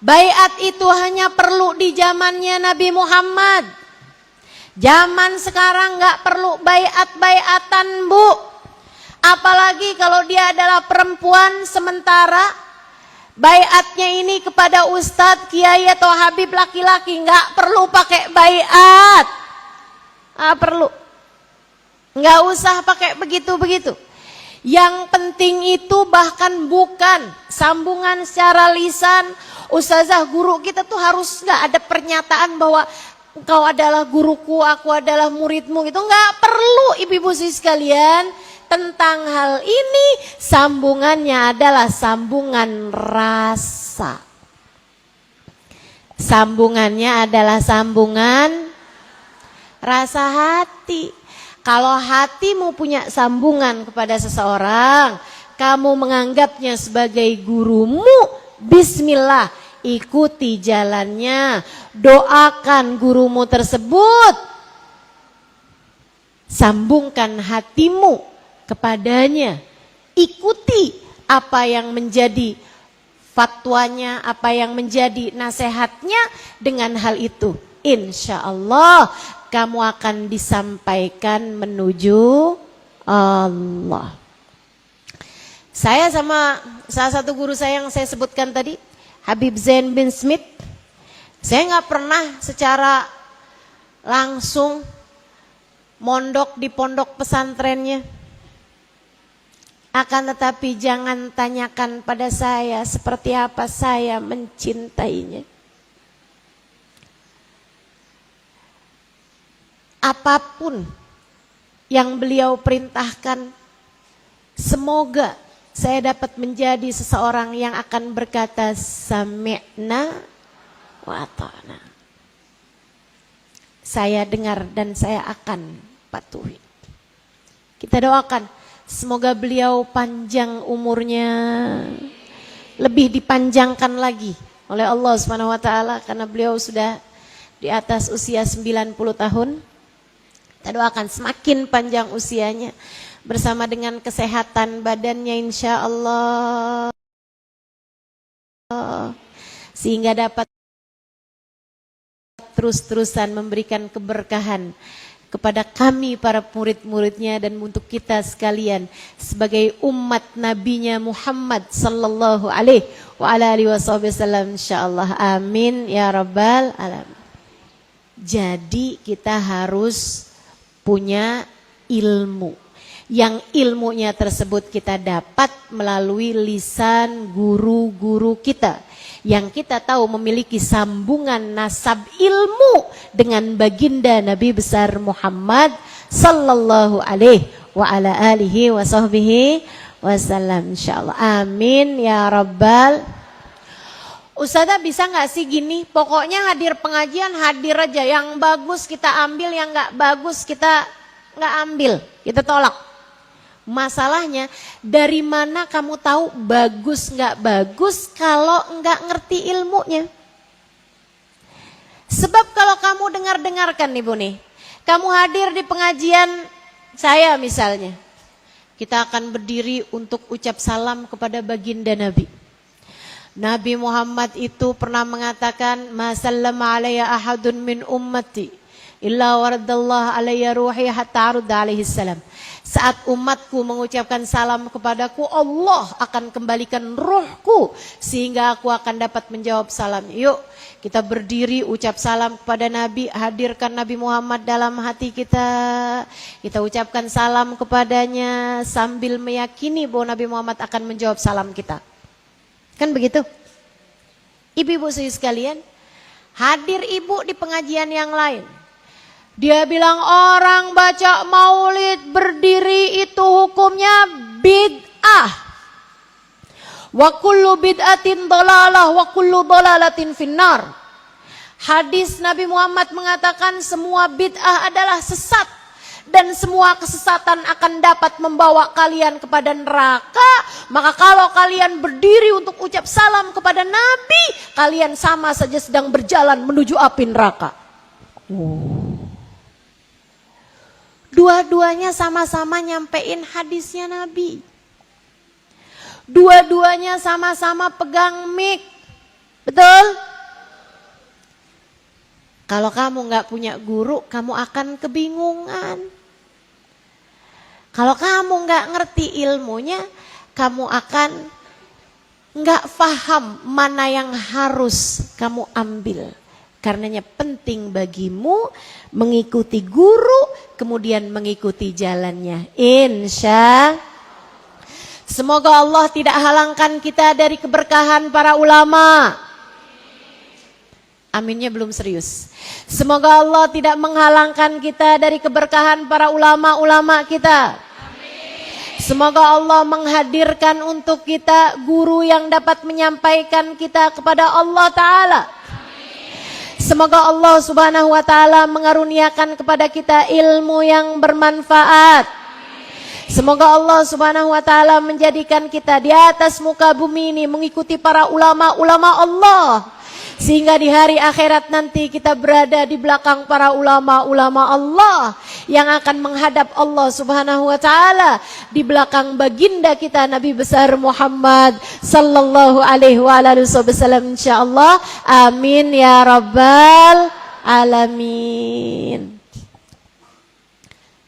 A: Baiat itu hanya perlu di zamannya Nabi Muhammad. Zaman sekarang enggak perlu baiat-baiatan, Bu. Apalagi kalau dia adalah perempuan, sementara baiatnya ini kepada ustadz, kiai atau habib laki-laki, enggak perlu pakai baiat. Perlu. Enggak usah pakai begitu-begitu. Yang penting itu bahkan bukan sambungan secara lisan. Ustazah, guru kita tuh harus enggak ada pernyataan bahwa engkau adalah guruku, aku adalah muridmu. Itu enggak perlu ibu-ibu sekalian. Tentang hal ini sambungannya adalah sambungan rasa. Sambungannya adalah sambungan rasa hati. Kalau hatimu punya sambungan kepada seseorang, kamu menganggapnya sebagai gurumu, bismillah, ikuti jalannya, doakan gurumu tersebut, sambungkan hatimu kepadanya, ikuti apa yang menjadi fatwanya, apa yang menjadi nasihatnya. Dengan hal itu insya Allah kamu akan disampaikan menuju Allah. Saya sama salah satu guru saya yang saya sebutkan tadi, Habib Zain bin Smith, saya nggak pernah secara langsung mondok di pondok pesantrennya. Akan tetapi jangan tanyakan pada saya seperti apa saya mencintainya. Apapun yang beliau perintahkan, semoga saya dapat menjadi seseorang yang akan berkata sami'na wa ata'na. saya dengar dan saya akan patuhi. Kita doakan semoga beliau panjang umurnya, lebih dipanjangkan lagi oleh Allah Subhanahu wa taala karena beliau sudah di atas usia 90 tahun. Kita doakan semakin panjang usianya bersama dengan kesehatan badannya insyaallah, sehingga dapat terus-terusan memberikan keberkahan kepada kami para murid-muridnya dan untuk kita sekalian sebagai umat nabinya Muhammad sallallahu alaihi wa ala alihi wasallam insyaallah. Amin ya rabbal alamin. Jadi kita harus punya ilmu. Yang ilmunya tersebut kita dapat melalui lisan guru-guru kita. Yang kita tahu memiliki sambungan nasab ilmu dengan baginda Nabi besar Muhammad sallallahu alaihi wa ala alihi wa sahbihi wasallam insyaallah. Amin ya rabbal. Ustazah bisa nggak sih gini, pokoknya hadir pengajian hadir aja, yang bagus kita ambil, yang nggak bagus kita nggak ambil, kita tolak. Masalahnya dari mana kamu tahu bagus nggak bagus kalau nggak ngerti ilmunya? Sebab kalau kamu dengarkan nih Bu nih, kamu hadir di pengajian saya misalnya, kita akan berdiri untuk ucap salam kepada baginda Nabi. Nabi Muhammad itu pernah mengatakan, "Ma sallama alayya ahadun min ummati illa waradallahu alayya ruhi hatta arudda alaihi salam." Saat umatku mengucapkan salam kepadaku, Allah akan kembalikan ruhku sehingga aku akan dapat menjawab salam. Yuk kita berdiri ucap salam kepada Nabi, hadirkan Nabi Muhammad dalam hati kita. Kita ucapkan salam kepadanya sambil meyakini bahwa Nabi Muhammad akan menjawab salam kita. Kan begitu? Ibu-ibu sekalian, hadir ibu di pengajian yang lain. Dia bilang orang baca maulid berdiri itu hukumnya bid'ah. Wa kullu bid'atin dhalalah wa kullu dhalalatin finnar. Hadis Nabi Muhammad mengatakan semua bid'ah adalah sesat dan semua kesesatan akan dapat membawa kalian kepada neraka. Maka kalau kalian berdiri untuk ucap salam kepada Nabi, kalian sama saja sedang berjalan menuju api neraka. Dua-duanya sama-sama nyampein hadisnya Nabi. Dua-duanya sama-sama pegang mic. Betul? Kalau kamu nggak punya guru, kamu akan kebingungan. Kalau kamu nggak ngerti ilmunya, kamu akan nggak paham mana yang harus kamu ambil. Karenanya penting bagimu mengikuti guru, kemudian mengikuti jalannya. Insya. Semoga Allah tidak halangkan kita dari keberkahan para ulama. Aminnya belum serius. Semoga Allah tidak menghalangkan kita dari keberkahan para ulama-ulama kita. Semoga Allah menghadirkan untuk kita guru yang dapat menyampaikan kita kepada Allah Ta'ala. Semoga Allah Subhanahu wa taala mengaruniakan kepada kita ilmu yang bermanfaat. Semoga Allah Subhanahu wa taala menjadikan kita di atas muka bumi ini mengikuti para ulama-ulama Allah. Sehingga di hari akhirat nanti kita berada di belakang para ulama-ulama Allah yang akan menghadap Allah Subhanahu wa taala di belakang baginda kita Nabi besar Muhammad sallallahu alaihi wasallam insyaallah. Amin ya rabbal alamin.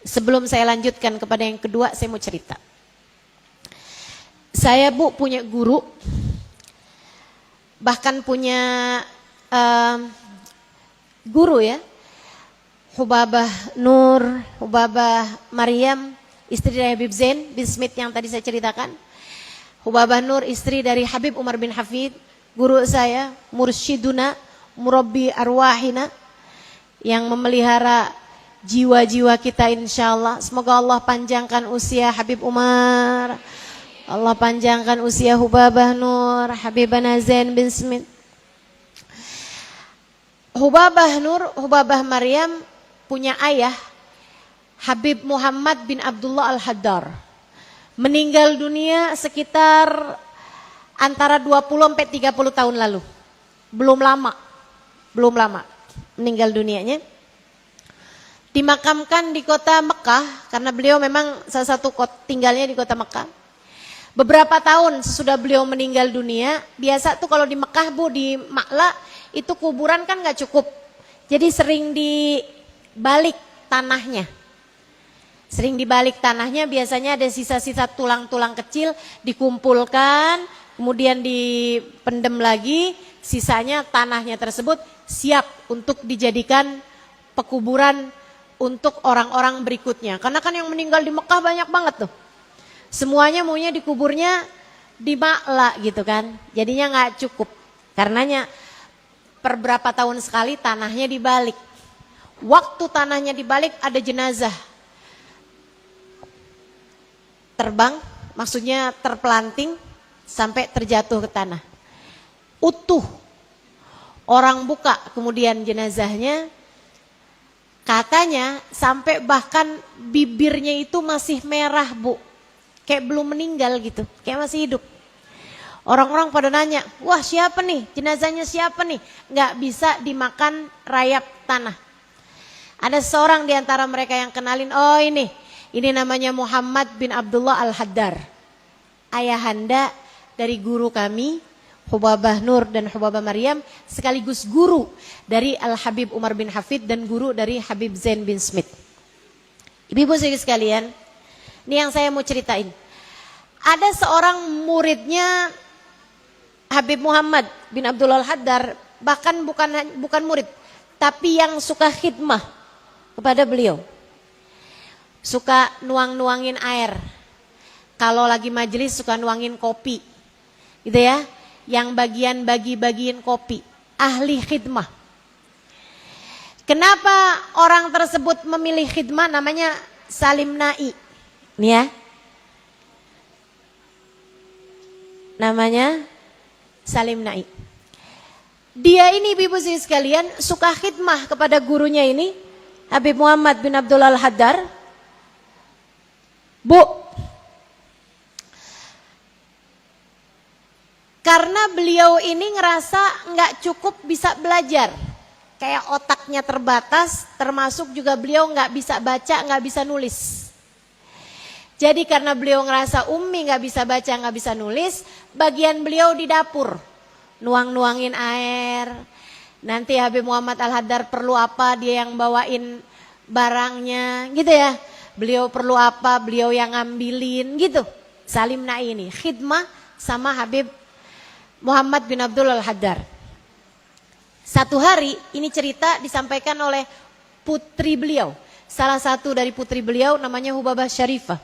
A: Sebelum saya lanjutkan kepada yang kedua, saya mau cerita. Saya Bu punya guru, bahkan punya guru ya, Hubabah Nur, Hubabah Maryam, istri dari Habib Zain bin Smith yang tadi saya ceritakan. Hubabah Nur istri dari Habib Umar bin Hafid, guru saya, mursyiduna, murabbi arwahina, yang memelihara jiwa-jiwa kita insyaallah. Semoga Allah panjangkan usia Habib Umar, Allah panjangkan usia Hubabah Nur, Habibana Zain bin Smith. Hubabah Maryam punya ayah Habib Muhammad bin Abdullah Al-Haddar. Meninggal dunia sekitar antara 20 sampai 30 tahun lalu. Belum lama meninggal dunianya. Dimakamkan di kota Mekah karena beliau memang salah satu tinggalnya di kota Mekah. Beberapa tahun sesudah beliau meninggal dunia, biasa tuh kalau di Mekah Bu, di Ma'la itu kuburan kan gak cukup. Jadi sering dibalik tanahnya. Biasanya ada sisa-sisa tulang-tulang kecil dikumpulkan, kemudian dipendem lagi, sisanya tanahnya tersebut siap untuk dijadikan pekuburan untuk orang-orang berikutnya. Karena kan yang meninggal di Mekah banyak banget tuh. Semuanya maunya dikuburnya di Ma'la gitu kan. Jadinya gak cukup. Karenanya per berapa tahun sekali tanahnya dibalik. Waktu tanahnya dibalik ada jenazah. Terbang, maksudnya terpelanting sampai terjatuh ke tanah. Utuh. Orang buka kemudian jenazahnya. Katanya sampai bahkan bibirnya itu masih merah Bu. Kayak belum meninggal gitu, kayak masih hidup. Orang-orang pada nanya, wah siapa nih, jenazahnya siapa nih? Nggak bisa dimakan rayap tanah. Ada seorang di antara mereka yang kenalin, oh ini namanya Muhammad bin Abdullah Al-Haddar. Ayahanda dari guru kami, Hubabah Nur dan Hubabah Maryam, sekaligus guru dari Al-Habib Umar bin Hafid dan guru dari Habib Zain bin Smith. Ibu-ibu sekalian, ini yang saya mau ceritain. Ada seorang muridnya Habib Muhammad bin Abdullah Al-Haddar, bahkan bukan murid, tapi yang suka khidmah kepada beliau. Suka nuang-nuangin air. Kalau lagi majelis suka nuangin kopi. Gitu ya. Yang bagian bagi-bagiin kopi. Ahli khidmah. Kenapa orang tersebut memilih khidmah? Namanya Salim Na'i. Nih ya. Namanya Salim Na'i. Dia ini ibu-ibu sekalian suka khidmah kepada gurunya ini, Habib Muhammad bin Abdullah Al-Haddar. Bu, karena beliau ini ngerasa nggak cukup bisa belajar. Kayak otaknya terbatas, termasuk juga beliau nggak bisa baca, nggak bisa nulis. Jadi karena beliau ngerasa ummi, nggak bisa baca, nggak bisa nulis, bagian beliau di dapur, nuang-nuangin air. Nanti Habib Muhammad Al-Haddar perlu apa, dia yang bawain barangnya, gitu ya. Beliau perlu apa, beliau yang ngambilin, gitu. Salim Na'i ini khidmah sama Habib Muhammad bin Abdullah Al-Haddar. Satu hari ini cerita disampaikan oleh putri beliau. Salah satu dari putri beliau namanya Hubabah Syarifah.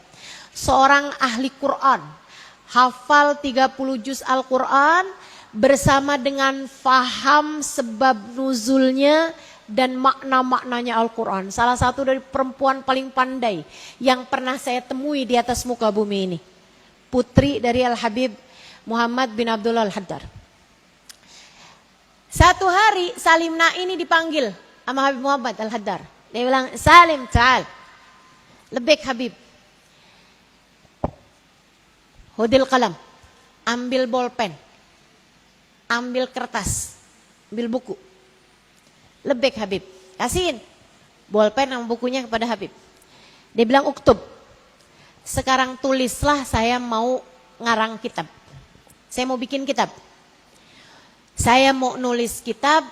A: Seorang ahli Quran. Hafal 30 juz Al-Quran bersama dengan faham sebab nuzulnya dan makna-maknanya Al-Quran. Salah satu dari perempuan paling pandai yang pernah saya temui di atas muka bumi ini. Putri dari Al-Habib Muhammad bin Abdullah Al-Haddar. Satu hari Salim Na'i ini dipanggil sama Habib Muhammad Al-Haddar. Dia bilang, Salim, ta'al. Lebek Habib. Hudil kalam. Ambil bolpen. Ambil kertas. Ambil buku. Lebek Habib. Kasihin. Bolpen sama bukunya kepada Habib. Dia bilang, uktub. Sekarang tulislah, saya mau ngarang kitab. Saya mau bikin kitab. Saya mau nulis kitab,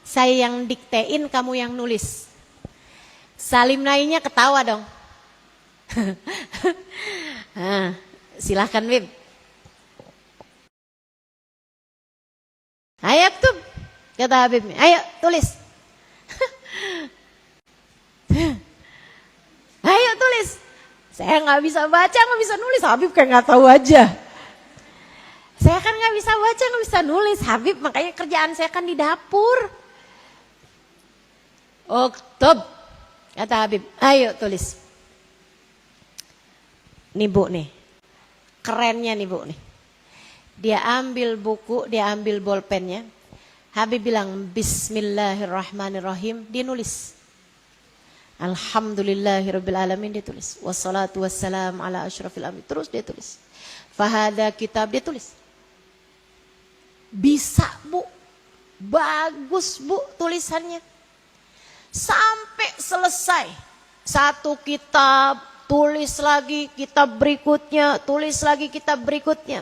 A: saya yang diktein, kamu yang nulis. Salim Na'inya ketawa dong. Silahkan Bib. Ayo tuh, kata Habib. Ayo tulis. Ayo tulis. Saya nggak bisa baca, nggak bisa nulis. Habib kayak nggak tahu aja. Saya kan nggak bisa baca, nggak bisa nulis, Habib. Makanya kerjaan saya kan di dapur. Uktub, kata Habib. Ayo tulis. Nih Bu nih, kerennya nih Bu nih. Dia ambil buku, dia ambil bolpennya. Habib bilang Bismillahirrahmanirrahim, dia nulis. Alhamdulillahirrabbilalamin, dia tulis. Wassalatu wassalam ala asyrafil amin, terus dia tulis. Fahada kitab, dia tulis. Bisa bu, bagus bu tulisannya. Sampai selesai. Satu kitab, tulis lagi kitab berikutnya, tulis lagi kitab berikutnya.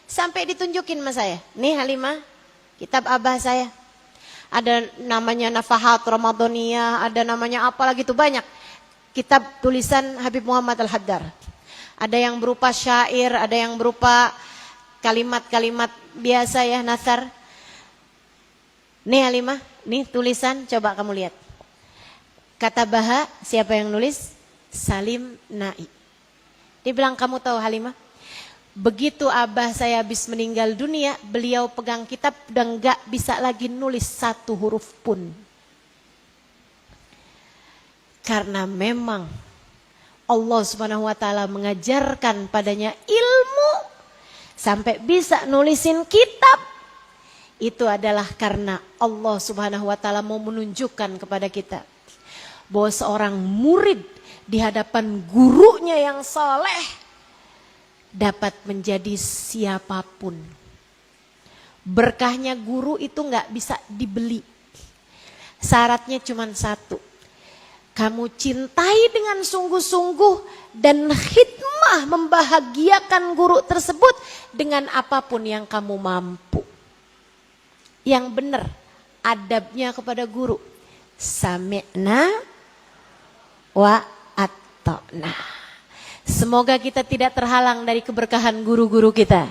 A: Sampai ditunjukin sama saya. Nih Halimah, kitab abah saya. Ada namanya Nafahat Ramadaniyah, ada namanya apa lagi tuh banyak. Kitab tulisan Habib Muhammad Al-Haddar. Ada yang berupa syair, ada yang berupa kalimat-kalimat biasa ya, nasar. Nih Halimah, nih tulisan, coba kamu lihat. Kata Baha, siapa yang nulis? Salim Na'i. Dia bilang, kamu tahu Halimah, begitu abah saya habis meninggal dunia, beliau pegang kitab dan gak bisa lagi nulis satu huruf pun. Karena memang Allah Subhanahu wa taala mengajarkan padanya ilmu sampai bisa nulisin kitab. Itu adalah karena Allah Subhanahu wa taala mau menunjukkan kepada kita bahwa seorang murid di hadapan gurunya yang soleh dapat menjadi siapapun. Berkahnya guru itu nggak bisa dibeli. Syaratnya cuma satu. Kamu cintai dengan sungguh-sungguh dan khidmah membahagiakan guru tersebut dengan apapun yang kamu mampu. Yang benar adabnya kepada guru. Sami'na wa ata'na. Semoga kita tidak terhalang dari keberkahan guru-guru kita.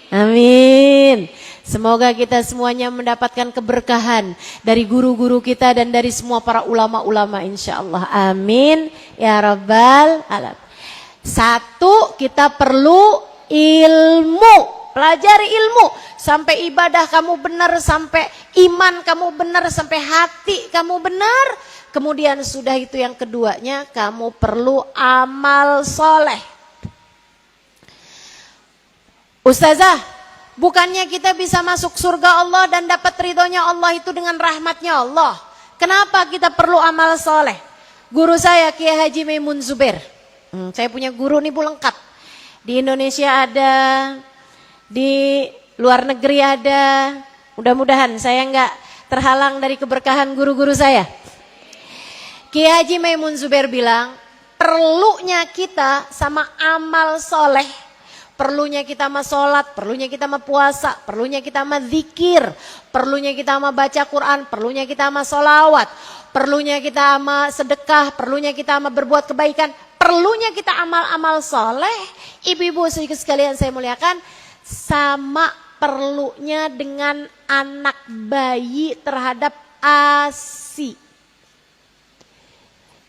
A: Amin. Semoga kita semuanya mendapatkan keberkahan dari guru-guru kita dan dari semua para ulama-ulama insyaallah. Amin ya rabbal alamin. Satu, kita perlu ilmu. Pelajari ilmu sampai ibadah kamu benar, sampai iman kamu benar, sampai hati kamu benar. Kemudian sudah itu yang keduanya, kamu perlu amal soleh. Ustazah, bukannya kita bisa masuk surga Allah dan dapat ridhonya Allah itu dengan rahmatnya Allah. Kenapa kita perlu amal soleh? Guru saya Kiai Haji Maimun Zubair. Saya punya guru nih bu lengkap. Di Indonesia ada, di luar negeri ada. Mudah-mudahan saya nggak terhalang dari keberkahan guru-guru saya. Kiai Haji Maimun Zubair bilang, perlunya kita sama amal soleh. Perlunya kita sama sholat, perlunya kita sama puasa, perlunya kita sama zikir, perlunya kita sama baca Quran, perlunya kita sama sholawat, perlunya kita sama sedekah, perlunya kita sama berbuat kebaikan, perlunya kita amal-amal soleh. Ibu-ibu sedikit sekalian saya muliakan, sama perlunya dengan anak bayi terhadap ASI.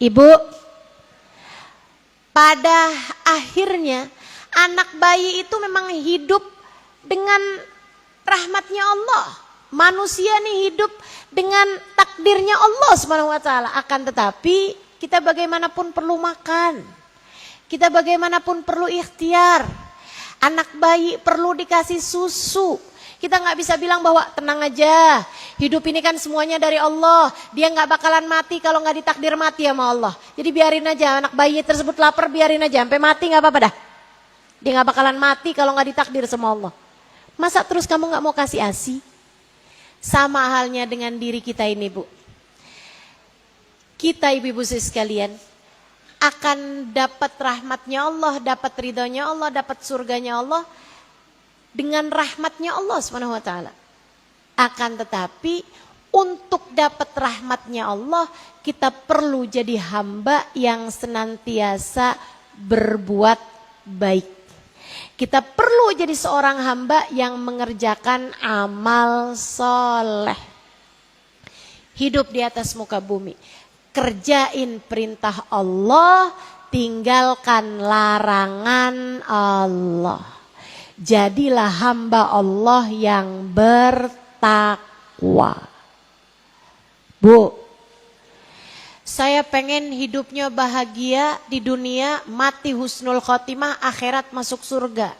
A: Ibu, pada akhirnya anak bayi itu memang hidup dengan rahmatnya Allah. Manusia nih hidup dengan takdirnya Allah SWT. Akan tetapi kita bagaimanapun perlu makan. Kita bagaimanapun perlu ikhtiar. Anak bayi perlu dikasih susu. Kita nggak bisa bilang bahwa tenang aja, hidup ini kan semuanya dari Allah. Dia nggak bakalan mati kalau nggak ditakdir mati sama Allah. Jadi biarin aja anak bayi tersebut lapar, biarin aja sampai mati nggak apa-apa dah. Dia gak bakalan mati kalau gak ditakdir sama Allah. Masa terus kamu gak mau kasih ASI? Sama halnya dengan diri kita ini bu. Kita ibu-ibu sekalian akan dapat rahmatnya Allah, dapat ridhonya Allah, dapat surganya Allah dengan rahmatnya Allah SWT. Akan tetapi untuk dapat rahmatnya Allah kita perlu jadi hamba yang senantiasa berbuat baik. Kita perlu jadi seorang hamba yang mengerjakan amal soleh. Hidup di atas muka bumi. Kerjain perintah Allah, tinggalkan larangan Allah. Jadilah hamba Allah yang bertakwa. Bu, saya pengen hidupnya bahagia di dunia, mati husnul khotimah, akhirat masuk surga.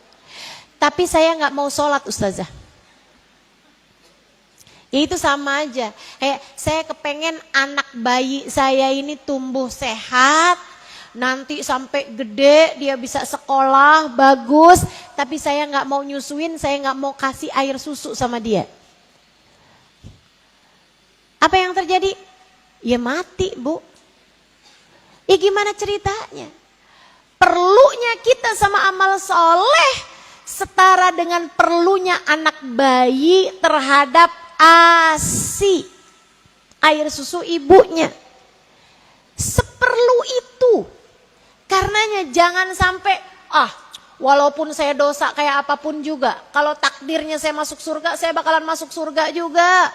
A: Tapi saya nggak mau sholat ustazah. Ya itu sama aja. Kayak saya kepengen anak bayi saya ini tumbuh sehat, nanti sampai gede dia bisa sekolah bagus, tapi saya nggak mau nyusuin, saya nggak mau kasih air susu sama dia. Apa yang terjadi? Ya mati, Bu. Ya gimana ceritanya? Perlunya kita sama amal soleh setara dengan perlunya anak bayi terhadap ASI, air susu ibunya. Seperlu itu. Karenanya jangan sampai, walaupun saya dosa kayak apapun juga, kalau takdirnya saya masuk surga, saya bakalan masuk surga juga.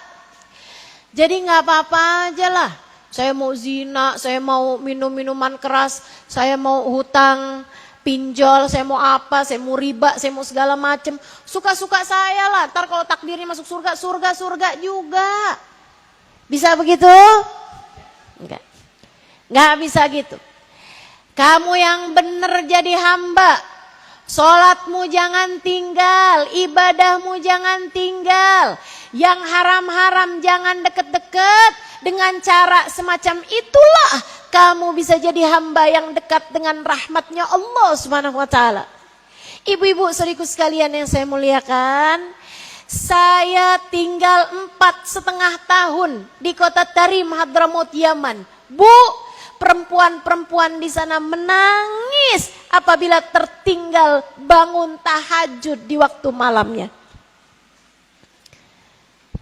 A: Jadi gak apa-apa aja lah. Saya mau zina, saya mau minum minuman keras, saya mau hutang, pinjol, saya mau apa, saya mau riba, saya mau segala macam. Suka-suka saya lah, ntar kalau takdirnya masuk surga, surga juga. Bisa begitu? Enggak. Enggak bisa gitu. Kamu yang benar jadi hamba. Sholatmu jangan tinggal, ibadahmu jangan tinggal. Yang haram-haram jangan deket-deket. Dengan cara semacam itulah kamu bisa jadi hamba yang dekat dengan rahmatnya Allah Subhanahu wa ta'ala. Ibu-ibu saudariku sekalian yang saya muliakan, saya tinggal 4,5 tahun di kota Tarim, Hadramaut, Yaman. Bu, perempuan-perempuan di sana menangis apabila tertinggal bangun tahajud di waktu malamnya.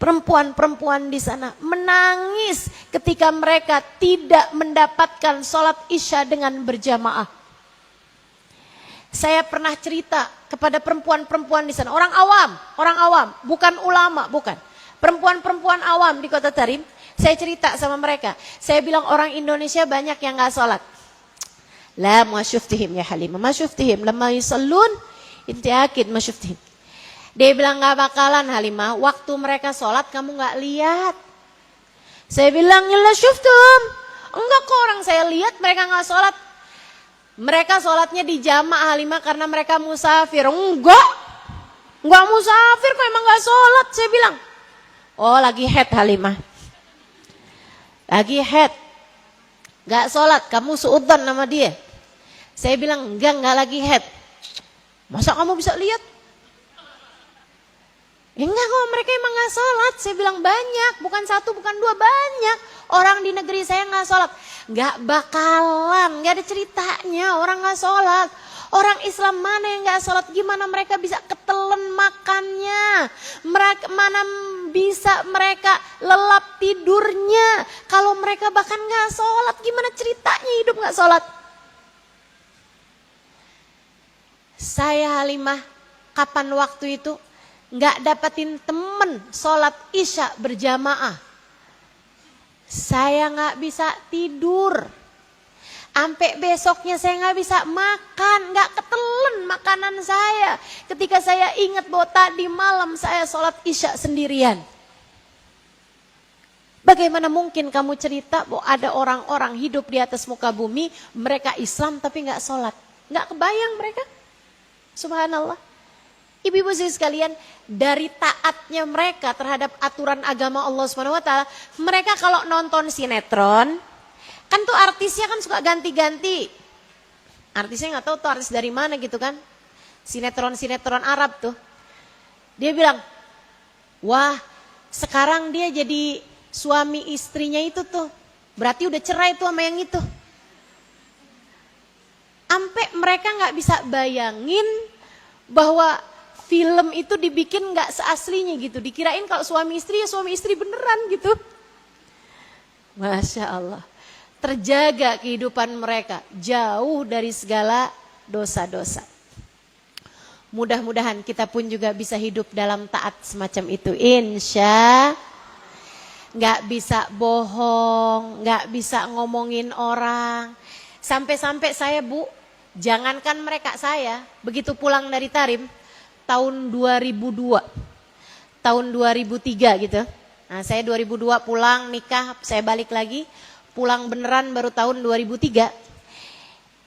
A: Perempuan-perempuan di sana menangis ketika mereka tidak mendapatkan sholat isya dengan berjamaah. Saya pernah cerita kepada perempuan-perempuan di sana, orang awam, bukan ulama, bukan. Perempuan-perempuan awam di kota Tarim, saya cerita sama mereka. Saya bilang orang Indonesia banyak yang gak sholat. La ma syuftihim ya Halimah, ma syuftihim lamma yusallun, inti akid ma syuftihim. Dia bilang gak bakalan Halimah, waktu mereka sholat kamu gak lihat. Saya bilang la syuftum, enggak kok orang saya lihat mereka gak sholat. Mereka sholatnya di jamaah Halimah karena mereka musafir. Enggak musafir kok emang gak sholat. Saya bilang, oh lagi head Halimah. Lagi head, gak sholat, kamu suudzon sama dia. Saya bilang enggak lagi head. Masa kamu bisa lihat? Enggak kok mereka emang gak sholat. Saya bilang banyak, bukan satu, bukan dua, banyak orang di negeri saya gak sholat. Gak bakalan, gak ada ceritanya orang gak sholat. Orang Islam mana yang gak sholat, gimana mereka bisa ketelen makannya, mana bisa mereka lelap tidurnya. Kalau mereka bahkan gak sholat, gimana ceritanya hidup gak sholat. Saya Halimah, kapan waktu itu gak dapetin temen sholat isya berjamaah. Saya gak bisa tidur. Sampai besoknya saya gak bisa makan, gak ketelen makanan saya. Ketika saya ingat bahwa tadi malam saya sholat isya sendirian. Bagaimana mungkin kamu cerita bahwa ada orang-orang hidup di atas muka bumi, mereka Islam tapi gak sholat. Gak kebayang mereka. Subhanallah. Ibu-ibu sekalian, dari taatnya mereka terhadap aturan agama Allah Subhanahu wa taala, mereka kalau nonton sinetron, kan tuh artisnya kan suka ganti-ganti. Artisnya nggak tahu tuh artis dari mana gitu kan. Sinetron Arab tuh. Dia bilang, wah sekarang dia jadi suami istrinya itu tuh. Berarti udah cerai tuh sama yang itu. Sampai mereka nggak bisa bayangin bahwa film itu dibikin nggak seaslinya gitu. Dikirain kalau suami istri ya suami istri beneran gitu. Masya Allah. Terjaga kehidupan mereka jauh dari segala dosa-dosa. Mudah-mudahan kita pun juga bisa hidup dalam taat semacam itu. Insya. Nggak bisa bohong, nggak bisa ngomongin orang. Sampai-sampai saya Bu, jangankan mereka, saya begitu pulang dari Tarim tahun 2002, tahun 2003 gitu. Nah saya 2002 pulang nikah, saya balik lagi. Pulang beneran baru tahun 2003.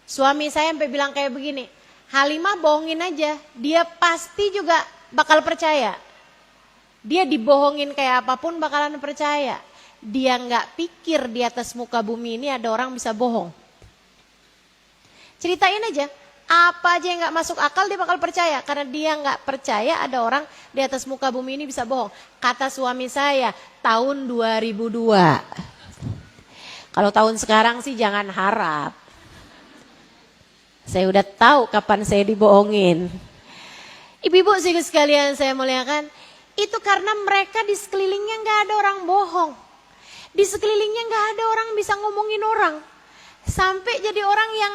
A: Suami saya sampai bilang kayak begini, Halimah bohongin aja, dia pasti juga bakal percaya. Dia dibohongin kayak apapun bakalan percaya. Dia nggak pikir di atas muka bumi ini ada orang bisa bohong. Ceritain aja, apa aja yang nggak masuk akal dia bakal percaya. Karena dia nggak percaya ada orang di atas muka bumi ini bisa bohong. Kata suami saya, tahun 2002. Kalau tahun sekarang sih jangan harap. Saya udah tahu kapan saya dibohongin. Ibu-ibu sekalian saya muliakan, itu karena mereka di sekelilingnya nggak ada orang bohong. Di sekelilingnya nggak ada orang bisa ngomongin orang. Sampai jadi orang yang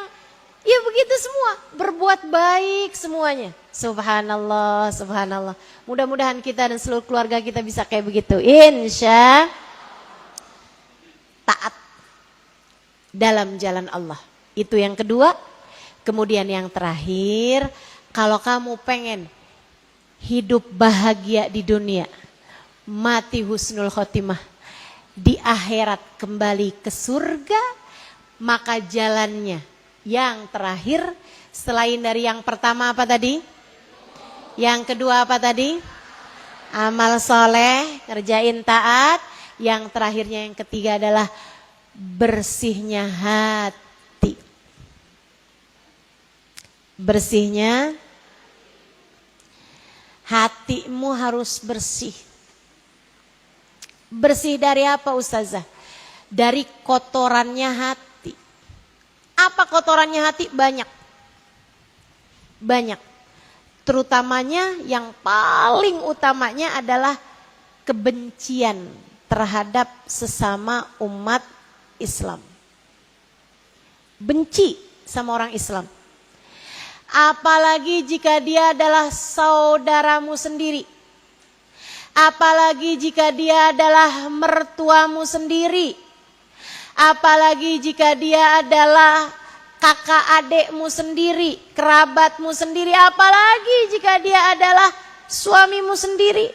A: ya begitu semua, berbuat baik semuanya. Subhanallah, subhanallah. Mudah-mudahan kita dan seluruh keluarga kita bisa kayak begitu. Insya taat dalam jalan Allah. Itu yang kedua. Kemudian yang terakhir, kalau kamu pengen hidup bahagia di dunia, mati husnul khotimah, di akhirat kembali ke surga, maka jalannya yang terakhir selain dari yang pertama apa tadi? Yang kedua apa tadi? Amal soleh, kerjain taat. Yang terakhirnya yang ketiga adalah bersihnya hati. Bersihnya hatimu harus bersih. Bersih dari apa Ustazah? Dari kotorannya hati. Apa kotorannya hati? Banyak. Banyak. Terutamanya yang paling utamanya adalah kebencian terhadap sesama umat Islam. Benci sama orang Islam. Apalagi jika dia adalah saudaramu sendiri. Apalagi jika dia adalah mertuamu sendiri. Apalagi jika dia adalah kakak adekmu sendiri, kerabatmu sendiri. Apalagi jika dia adalah suamimu sendiri.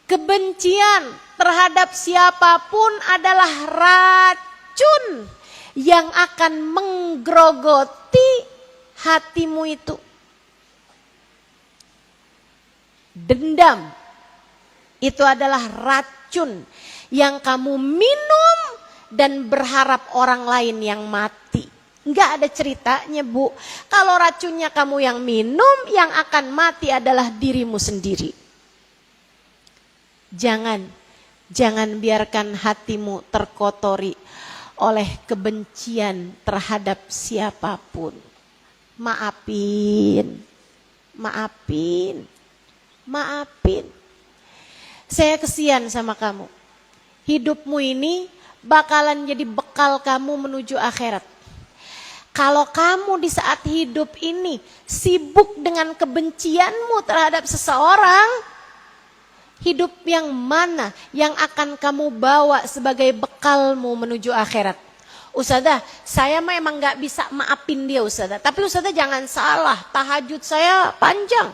A: Kebencian terhadap siapapun adalah racun yang akan menggerogoti hatimu itu. Dendam itu adalah racun yang kamu minum dan berharap orang lain yang mati. Enggak ada ceritanya Bu. Kalau racunnya kamu yang minum, yang akan mati adalah dirimu sendiri. Jangan biarkan hatimu terkotori oleh kebencian terhadap siapapun. Maafin. Saya kesian sama kamu. Hidupmu ini bakalan jadi bekal kamu menuju akhirat. Kalau kamu di saat hidup ini sibuk dengan kebencianmu terhadap seseorang, hidup yang mana yang akan kamu bawa sebagai bekalmu menuju akhirat? Ustazah, saya memang gak bisa maafin dia Ustazah. Tapi Ustazah jangan salah, tahajud saya panjang.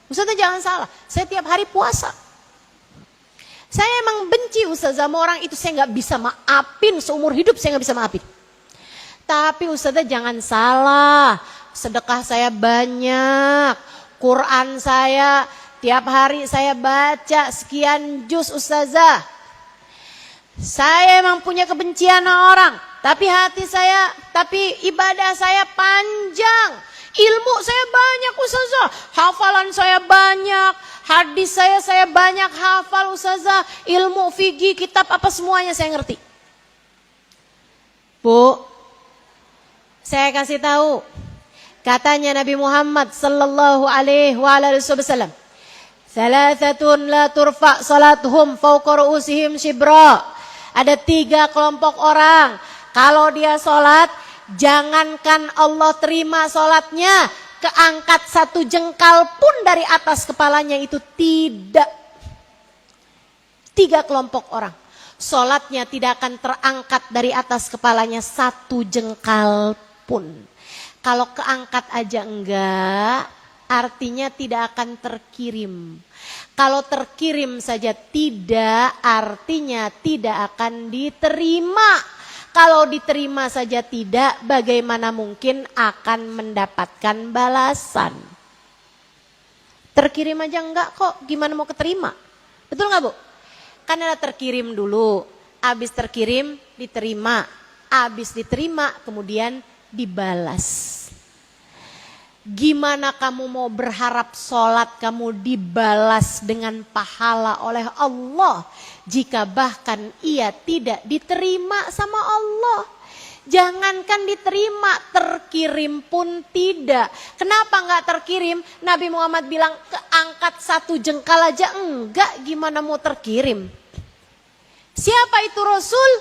A: Ustazah jangan salah, saya tiap hari puasa. Saya emang benci Ustazah sama orang itu, saya gak bisa maafin, seumur hidup saya gak bisa maafin. Tapi Ustazah jangan salah, sedekah saya banyak, Quran saya tiap hari saya baca sekian juz Ustazah. Saya emang punya kebencian sama orang. Tapi ibadah saya panjang. Ilmu saya banyak Ustazah. Hafalan saya banyak. Hadis saya banyak hafal Ustazah. Ilmu, fikih, kitab apa semuanya saya ngerti. Bu, saya kasih tahu. Katanya Nabi Muhammad sallallahu alaihi wasallam. Salasatun la turfa salatuhum fawqa ru'usihim shibra. Ada 3 kelompok orang. Kalau dia sholat, jangankan Allah terima sholatnya, keangkat 1 jengkal pun dari atas kepalanya itu tidak. 3 kelompok orang. Sholatnya tidak akan terangkat dari atas kepalanya 1 jengkal pun. Kalau keangkat aja enggak, artinya tidak akan terkirim. Kalau terkirim saja tidak, artinya tidak akan diterima. Kalau diterima saja tidak, bagaimana mungkin akan mendapatkan balasan? Terkirim aja enggak kok, gimana mau keterima? Betul nggak Bu? Kan ada terkirim dulu, habis terkirim diterima, habis diterima kemudian dibalas. Gimana kamu mau berharap sholat kamu dibalas dengan pahala oleh Allah jika bahkan ia tidak diterima sama Allah? Jangankan diterima, terkirim pun tidak. Kenapa nggak terkirim? Nabi Muhammad bilang keangkat 1 jengkal aja enggak, gimana mau terkirim? Siapa itu Rasul?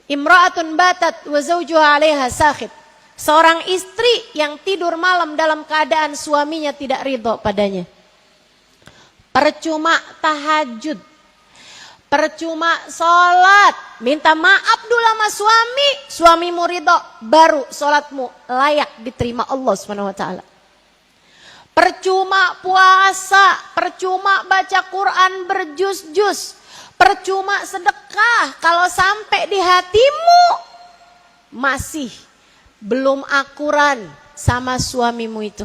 A: Imra'atun batat wa zawjuha 'alaiha sakhit. Seorang istri yang tidur malam dalam keadaan suaminya tidak ridho padanya. Percuma tahajud, percuma sholat, minta maaf dulu sama suami, suamimu ridho, baru sholatmu layak diterima Allah SWT. Percuma puasa, percuma baca Quran berjus-jus, percuma sedekah kalau sampai di hatimu masih belum akuran sama suamimu itu.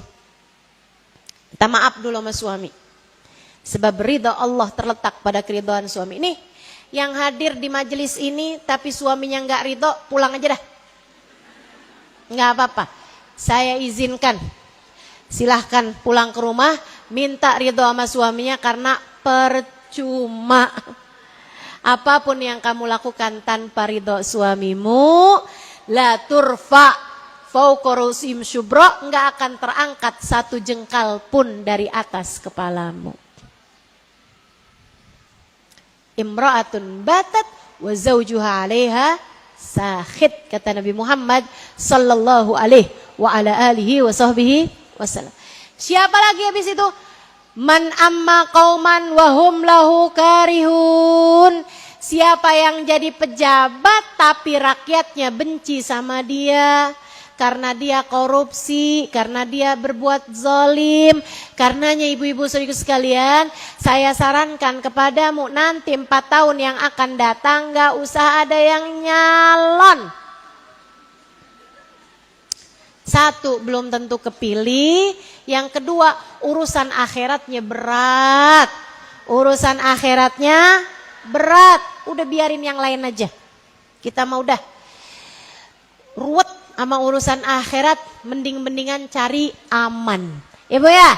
A: Minta maaf dulu sama suami. Sebab ridha Allah terletak pada keridhaan suami. Nih, yang hadir di majelis ini tapi suaminya enggak ridho, pulang aja dah. Enggak apa-apa. Saya izinkan. Silahkan pulang ke rumah, minta ridho sama suaminya karena percuma. Apapun yang kamu lakukan tanpa ridho suamimu, la turfa fauqorusim syubro, enggak akan terangkat 1 jengkal pun dari atas kepalamu. Imra'atun batat wa zawjuha 'alaiha sakhit, kata Nabi Muhammad sallallahu alaihi wa ala alihi wa sahbihi wasallam. Siapa lagi habis itu? Man amma qauman wa hum lahu karihun. Siapa yang jadi pejabat tapi rakyatnya benci sama dia karena dia korupsi, karena dia berbuat zalim. Karenanya ibu-ibu saudaraku sekalian, saya sarankan kepadamu nanti 4 tahun yang akan datang gak usah ada yang nyalon. 1, belum tentu kepilih. Yang kedua, urusan akhiratnya berat. Urusan akhiratnya berat. Udah biarin yang lain aja. Kita mau udah ruwet sama urusan akhirat, mendingan cari aman. Ibu ya,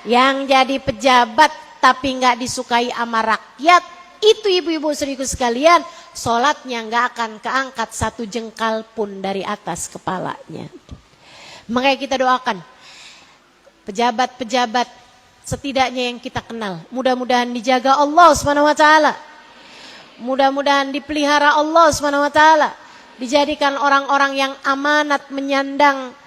A: yang jadi pejabat tapi nggak disukai sama rakyat, itu ibu-ibu saudaraku sekalian, sholatnya nggak akan keangkat 1 jengkal pun dari atas kepalanya. Makanya kita doakan pejabat-pejabat setidaknya yang kita kenal, mudah-mudahan dijaga Allah SWT. Mudah-mudahan dipelihara Allah SWT. Dijadikan orang-orang yang amanat menyandang,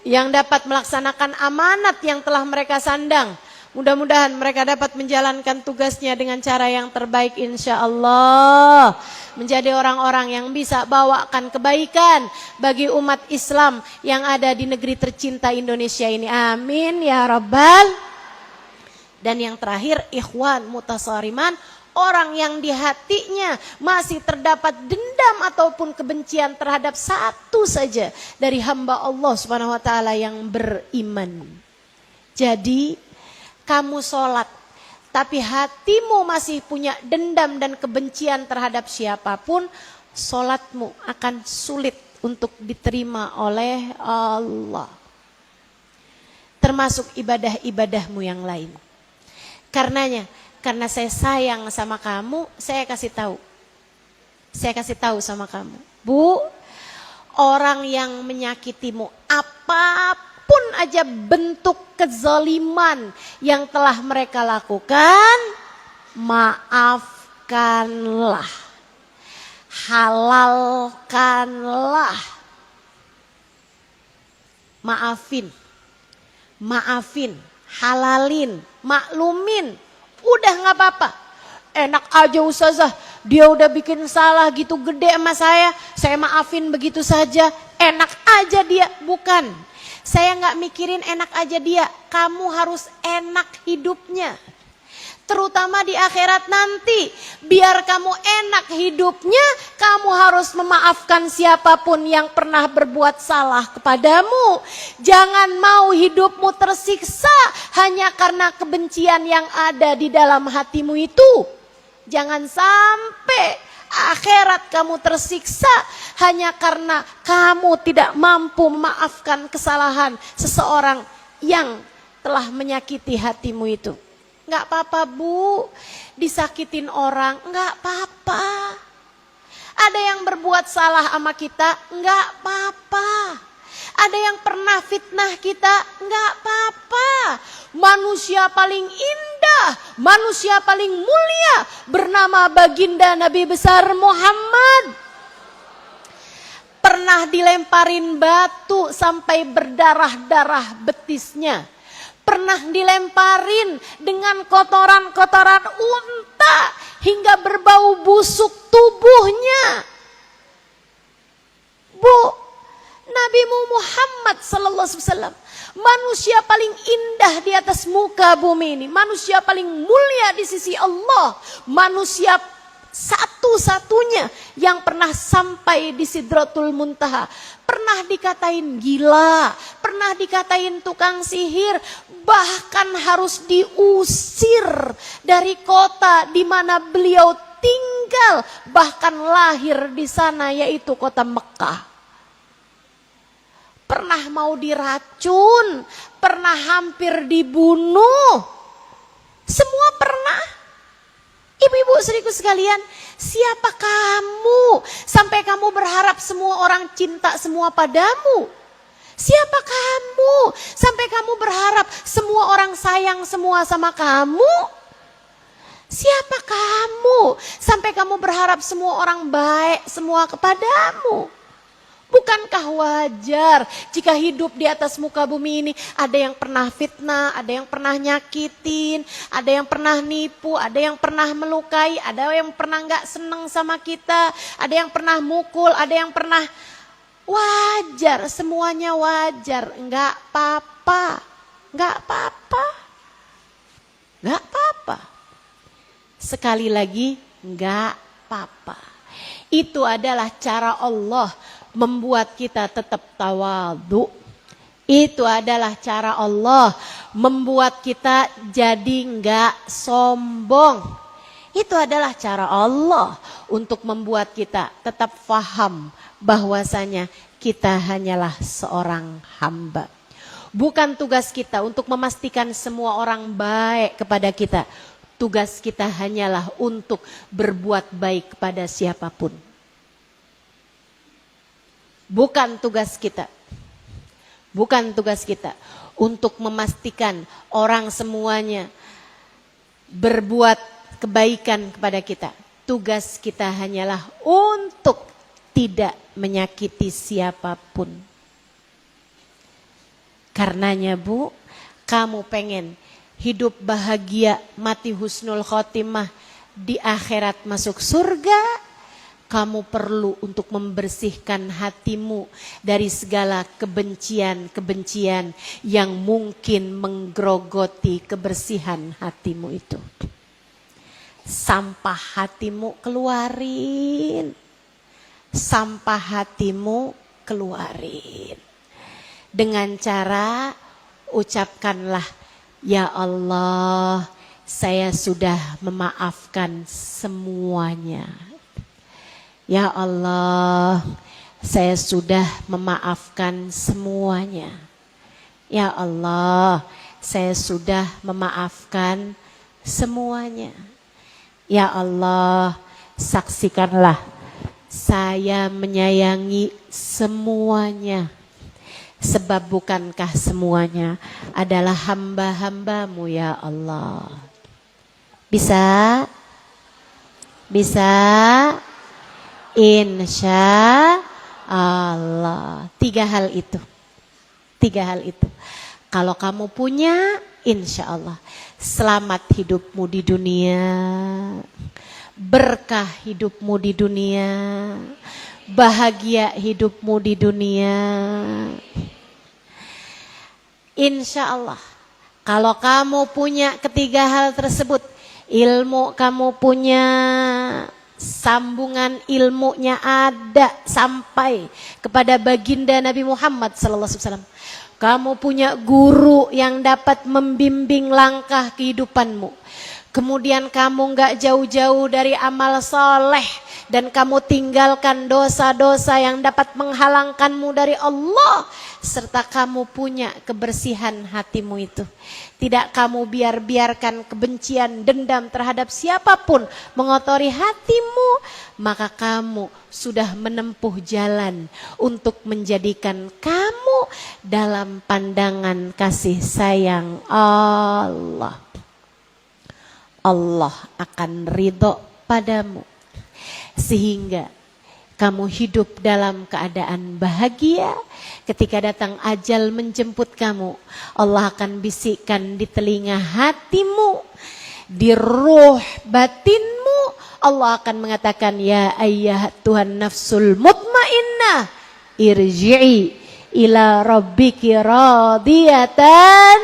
A: yang dapat melaksanakan amanat yang telah mereka sandang. Mudah-mudahan mereka dapat menjalankan tugasnya dengan cara yang terbaik insya Allah. Menjadi orang-orang yang bisa bawakan kebaikan bagi umat Islam yang ada di negeri tercinta Indonesia ini. Amin ya Rabbal. Dan yang terakhir, ikhwan mutasariman, orang yang di hatinya masih terdapat dendam ataupun kebencian terhadap satu saja dari hamba Allah Subhanahu wa taala yang beriman. Jadi kamu sholat tapi hatimu masih punya dendam dan kebencian terhadap siapapun, sholatmu akan sulit untuk diterima oleh Allah. Termasuk ibadah-ibadahmu yang lain. Karena saya sayang sama kamu, saya kasih tahu. Saya kasih tahu sama kamu. Bu, orang yang menyakitimu, apapun aja bentuk kezaliman yang telah mereka lakukan, maafkanlah. Halalkanlah. Maafin, halalin, maklumin. Udah gak apa-apa. Enak aja ustazah, dia udah bikin salah gitu gede sama saya maafin begitu saja. Enak aja dia. Bukan, saya gak mikirin enak aja dia. Kamu harus enak hidupnya. Terutama di akhirat nanti. Biar kamu enak hidupnya, kamu harus memaafkan siapapun yang pernah berbuat salah kepadamu. Jangan mau hidupmu tersiksa hanya karena kebencian yang ada di dalam hatimu itu. Jangan sampai akhirat kamu tersiksa hanya karena kamu tidak mampu memaafkan kesalahan seseorang yang telah menyakiti hatimu itu. Enggak apa-apa Bu, disakitin orang, enggak apa-apa. Ada yang berbuat salah sama kita, enggak apa-apa. Ada yang pernah fitnah kita, enggak apa-apa. Manusia paling indah, manusia paling mulia bernama baginda Nabi besar Muhammad. Pernah dilemparin batu sampai berdarah-darah betisnya. Pernah dilemparin dengan kotoran-kotoran unta hingga berbau busuk tubuhnya. Bu, Nabi Muhammad SAW, manusia paling indah di atas muka bumi ini, manusia paling mulia di sisi Allah, manusia satu-satunya yang pernah sampai di Sidratul Muntaha. Pernah dikatain gila, pernah dikatain tukang sihir, bahkan harus diusir dari kota di mana beliau tinggal, bahkan lahir di sana, yaitu kota Mekah. Pernah mau diracun, pernah hampir dibunuh, semua pernah. Ibu-ibu saudariku sekalian, siapa kamu sampai kamu berharap semua orang cinta semua padamu? Siapa kamu sampai kamu berharap semua orang sayang semua sama kamu? Siapa kamu sampai kamu berharap semua orang baik semua kepadamu? Bukankah wajar jika hidup di atas muka bumi ini ada yang pernah fitnah, ada yang pernah nyakitin, ada yang pernah nipu, ada yang pernah melukai, ada yang pernah gak seneng sama kita, ada yang pernah mukul, ada yang pernah... Wajar, semuanya wajar, gak apa-apa, gak apa-apa, gak apa-apa. Sekali lagi, gak apa-apa. Itu adalah cara Allah membuat kita tetap tawadhu. Itu adalah cara Allah membuat kita jadi enggak sombong. Itu adalah cara Allah untuk membuat kita tetap faham bahwasanya kita hanyalah seorang hamba. Bukan tugas kita untuk memastikan semua orang baik kepada kita. Tugas kita hanyalah untuk berbuat baik kepada siapapun. Bukan tugas kita. Bukan tugas kita untuk memastikan orang semuanya berbuat kebaikan kepada kita. Tugas kita hanyalah untuk tidak menyakiti siapapun. Karenanya Bu, kamu pengen hidup bahagia, mati husnul khotimah, di akhirat masuk surga, kamu perlu untuk membersihkan hatimu dari segala kebencian-kebencian yang mungkin menggerogoti kebersihan hatimu itu. Sampah hatimu keluarin. Sampah hatimu keluarin. Dengan cara ucapkanlah, ya Allah, saya sudah memaafkan semuanya. Ya Allah, saya sudah memaafkan semuanya. Ya Allah, saya sudah memaafkan semuanya. Ya Allah, saksikanlah saya menyayangi semuanya. Sebab bukankah semuanya adalah hamba-hambamu ya Allah. Bisa? Bisa? Insya Allah. 3 hal itu. 3 hal itu. Kalau kamu punya, insya Allah selamat hidupmu di dunia, berkah hidupmu di dunia, bahagia hidupmu di dunia. Insya Allah. Kalau kamu punya ketiga hal tersebut, ilmu kamu punya, sambungan ilmunya ada sampai kepada baginda Nabi Muhammad sallallahu alaihi wasallam. Kamu punya guru yang dapat membimbing langkah kehidupanmu. Kemudian kamu gak jauh-jauh dari amal soleh dan kamu tinggalkan dosa-dosa yang dapat menghalangkanmu dari Allah, serta kamu punya kebersihan hatimu itu. Tidak kamu biarkan kebencian, dendam terhadap siapapun mengotori hatimu, maka kamu sudah menempuh jalan untuk menjadikan kamu dalam pandangan kasih sayang Allah. Allah akan ridho padamu sehingga kamu hidup dalam keadaan bahagia. Ketika datang ajal menjemput kamu, Allah akan bisikkan di telinga hatimu, di ruh batinmu, Allah akan mengatakan, ya ayyah Tuhan nafsul mutmainnah, irji'i ila rabbiki radiyatan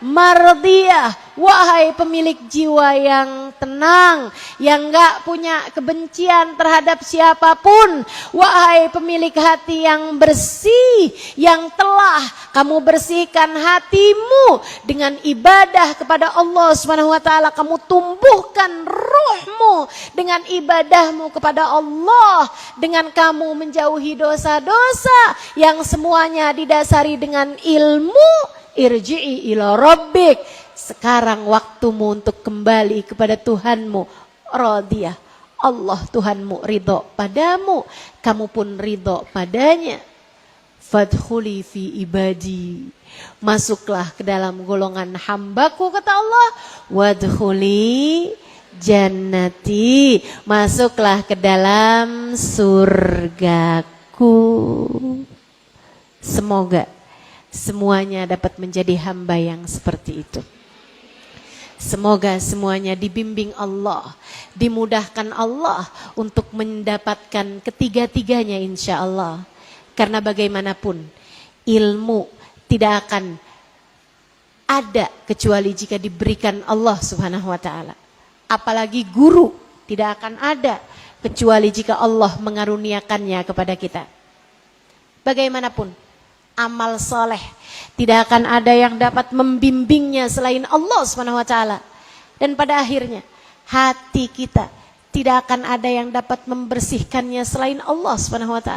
A: mardiyah. Wahai pemilik jiwa yang tenang, yang gak punya kebencian terhadap siapapun. Wahai pemilik hati yang bersih, yang telah kamu bersihkan hatimu dengan ibadah kepada Allah SWT. Kamu tumbuhkan ruhmu dengan ibadahmu kepada Allah, dengan kamu menjauhi dosa-dosa yang semuanya didasari dengan ilmu. Irji'i ila rabbik. Sekarang waktumu untuk kembali kepada Tuhanmu. Radiyah. Allah Tuhanmu ridho padamu, kamu pun ridho padanya. Fadkhuli fi ibadi. Masuklah ke dalam golongan hambaku, kata Allah. Wadkhuli jannati. Masuklah ke dalam surgaku. Semoga semuanya dapat menjadi hamba yang seperti itu. Semoga semuanya dibimbing Allah, dimudahkan Allah untuk mendapatkan ketiga-tiganya insya Allah. Karena bagaimanapun ilmu tidak akan ada kecuali jika diberikan Allah Subhanahu wa taala. Apalagi guru tidak akan ada kecuali jika Allah mengaruniakannya kepada kita. Bagaimanapun amal soleh tidak akan ada yang dapat membimbingnya selain Allah SWT. Dan pada akhirnya hati kita tidak akan ada yang dapat membersihkannya selain Allah SWT.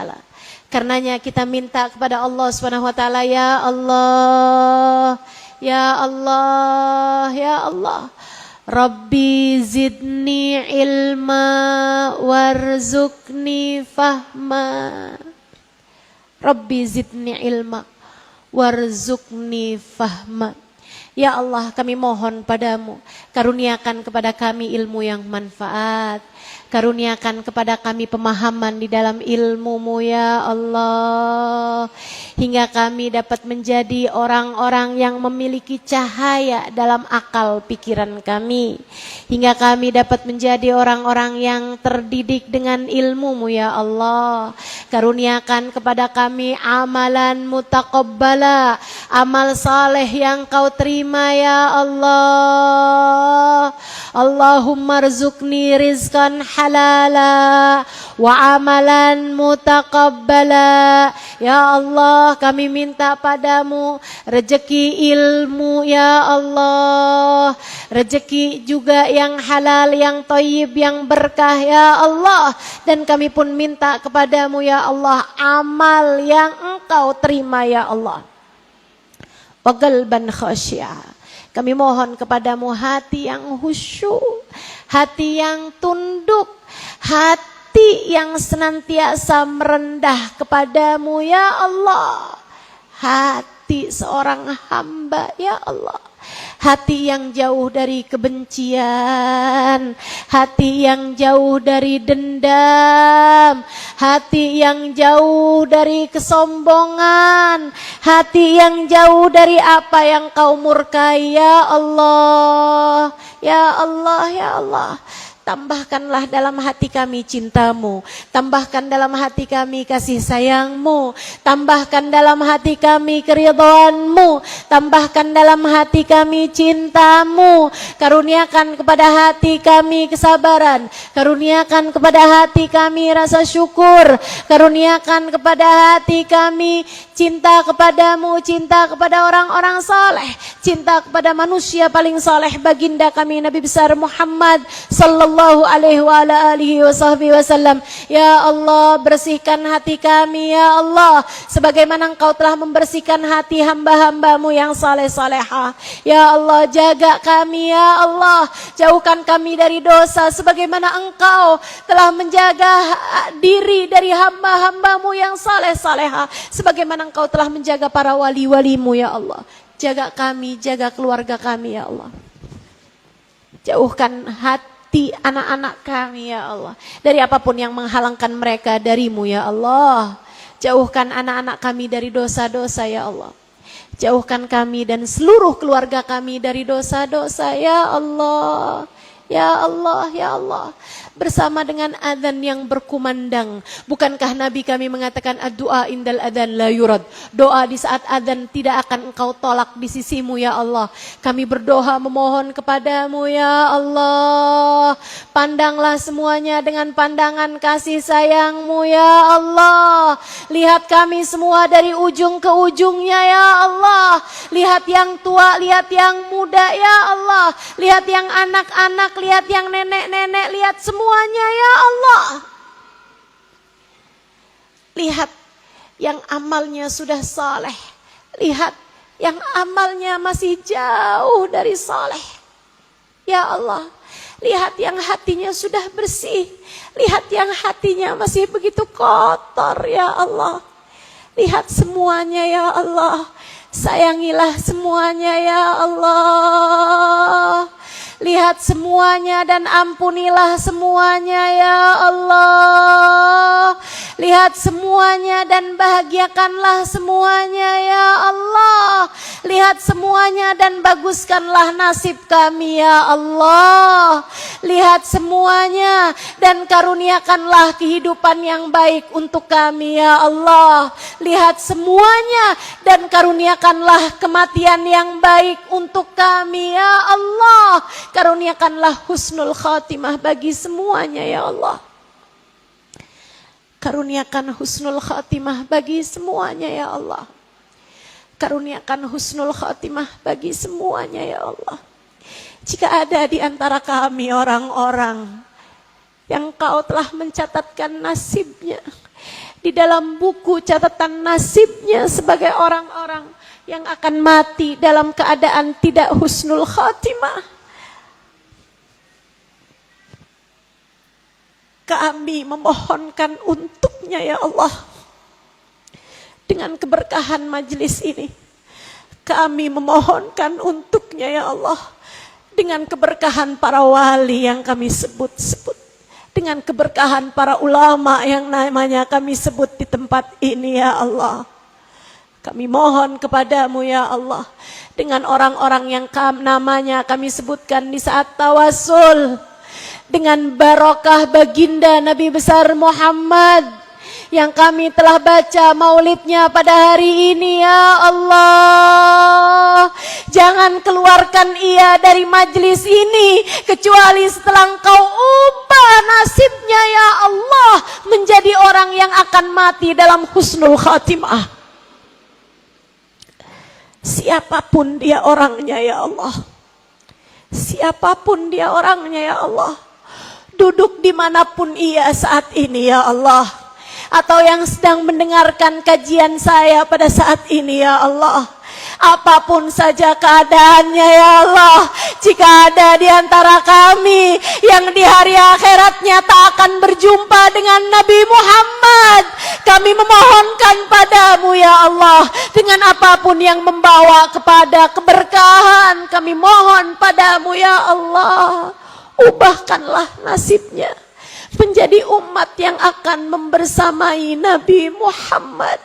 A: Karenanya kita minta kepada Allah SWT, ya Allah, ya Allah, ya Allah, Rabbi zidni ilma warzuqni fahma. Rabbi zidni ilma warzuqni fahma. Ya Allah, kami mohon padamu, karuniakan kepada kami ilmu yang manfaat. Karuniakan kepada kami pemahaman di dalam ilmu-Mu ya Allah. Hingga kami dapat menjadi orang-orang yang memiliki cahaya dalam akal pikiran kami. Hingga kami dapat menjadi orang-orang yang terdidik dengan ilmu-Mu ya Allah. Karuniakan kepada kami amalan mutaqabbala, amal saleh yang Kau terima ya Allah. Allahumma rzuqni rizqan halala wa amalan mutaqabbala. Ya Allah, kami minta padamu rezeki ilmu ya Allah, rezeki juga yang halal, yang thayyib, yang berkah ya Allah. Dan kami pun minta kepadamu ya Allah amal yang Engkau terima ya Allah. Wa qalban khasyi'a. Kami mohon kepadamu hati yang khusyuk, hati yang tunduk, hati yang senantiasa merendah kepadamu ya Allah. Hati seorang hamba ya Allah. Hati yang jauh dari kebencian, hati yang jauh dari dendam, hati yang jauh dari kesombongan, hati yang jauh dari apa yang Kau murkai ya Allah. Ya Allah, ya Allah. Tambahkanlah dalam hati kami cinta-Mu, Tambahkan dalam hati kami kasih sayang-Mu. Tambahkan dalam hati kami keridhaan-Mu. Tambahkan dalam hati kami cinta-Mu. Karuniakan kepada hati kami kesabaran. Karuniakan kepada hati kami rasa syukur. Karuniakan kepada hati kami cinta kepadamu, cinta kepada orang-orang saleh, cinta kepada manusia paling saleh, baginda kami Nabi besar Muhammad sallallahu alaihi wa ala alihi wasallam. Ya Allah, bersihkan hati kami ya Allah, sebagaimana Engkau telah membersihkan hati hamba-hambamu yang saleh-salehah. Ya Allah, jaga kami ya Allah, jauhkan kami dari dosa sebagaimana Engkau telah menjaga diri dari hamba-hambamu yang saleh-salehah, sebagaimana Engkau telah menjaga para wali-walimu ya Allah. Jaga kami, jaga keluarga kami ya Allah. Jauhkan hati anak-anak kami ya Allah dari apapun yang menghalangkan mereka darimu ya Allah. Jauhkan anak-anak kami dari dosa-dosa ya Allah. Jauhkan kami dan seluruh keluarga kami dari dosa-dosa ya Allah. Ya Allah, ya Allah. Bersama dengan adzan yang berkumandang. Bukankah Nabi kami mengatakan ad-du'a indal adzan la yurad. Doa di saat adzan tidak akan Engkau tolak di sisimu ya Allah. Kami berdoa memohon kepadamu ya Allah. Pandanglah semuanya dengan pandangan kasih sayangmu ya Allah. Lihat kami semua dari ujung ke ujungnya ya Allah. Lihat yang tua, lihat yang muda ya Allah. Lihat yang anak-anak, lihat yang nenek-nenek, lihat semuanya ya Allah. Lihat yang amalnya sudah saleh, lihat yang amalnya masih jauh dari saleh. Ya Allah, lihat yang hatinya sudah bersih, lihat yang hatinya masih begitu kotor ya Allah. Lihat semuanya ya Allah, sayangilah semuanya ya Allah. Lihat semuanya dan ampunilah semuanya ya Allah. Lihat semuanya dan bahagiakanlah semuanya ya Allah. Lihat semuanya dan baguskanlah nasib kami ya Allah. Lihat semuanya dan karuniakanlah kehidupan yang baik untuk kami ya Allah. Lihat semuanya dan karuniakanlah kematian yang baik untuk kami ya Allah. Karuniakanlah husnul khatimah bagi semuanya ya Allah. Karuniakan husnul khatimah bagi semuanya ya Allah. Karuniakan husnul khatimah bagi semuanya ya Allah. Jika ada di antara kami orang-orang yang Kau telah mencatatkan nasibnya di dalam buku catatan nasibnya sebagai orang-orang yang akan mati dalam keadaan tidak husnul khatimah, kami memohonkan untuknya ya Allah. Dengan keberkahan majelis ini, kami memohonkan untuknya ya Allah. Dengan keberkahan para wali yang kami sebut-sebut, dengan keberkahan para ulama yang namanya kami sebut di tempat ini ya Allah. Kami mohon kepadamu ya Allah, dengan orang-orang yang namanya kami sebutkan di saat tawasul, dengan barokah baginda Nabi besar Muhammad yang kami telah baca maulidnya pada hari ini ya Allah. Jangan keluarkan ia dari majelis ini kecuali setelah Engkau ubah nasibnya ya Allah menjadi orang yang akan mati dalam husnul khatimah. Siapapun dia orangnya ya Allah, siapapun dia orangnya ya Allah, duduk dimanapun ia saat ini ya Allah, atau yang sedang mendengarkan kajian saya pada saat ini ya Allah, apapun saja keadaannya ya Allah, jika ada di antara kami yang di hari akhiratnya tak akan berjumpa dengan Nabi Muhammad, kami memohonkan padamu ya Allah, dengan apapun yang membawa kepada keberkahan, kami mohon padamu ya Allah, ubahkanlah nasibnya menjadi umat yang akan membersamai Nabi Muhammad.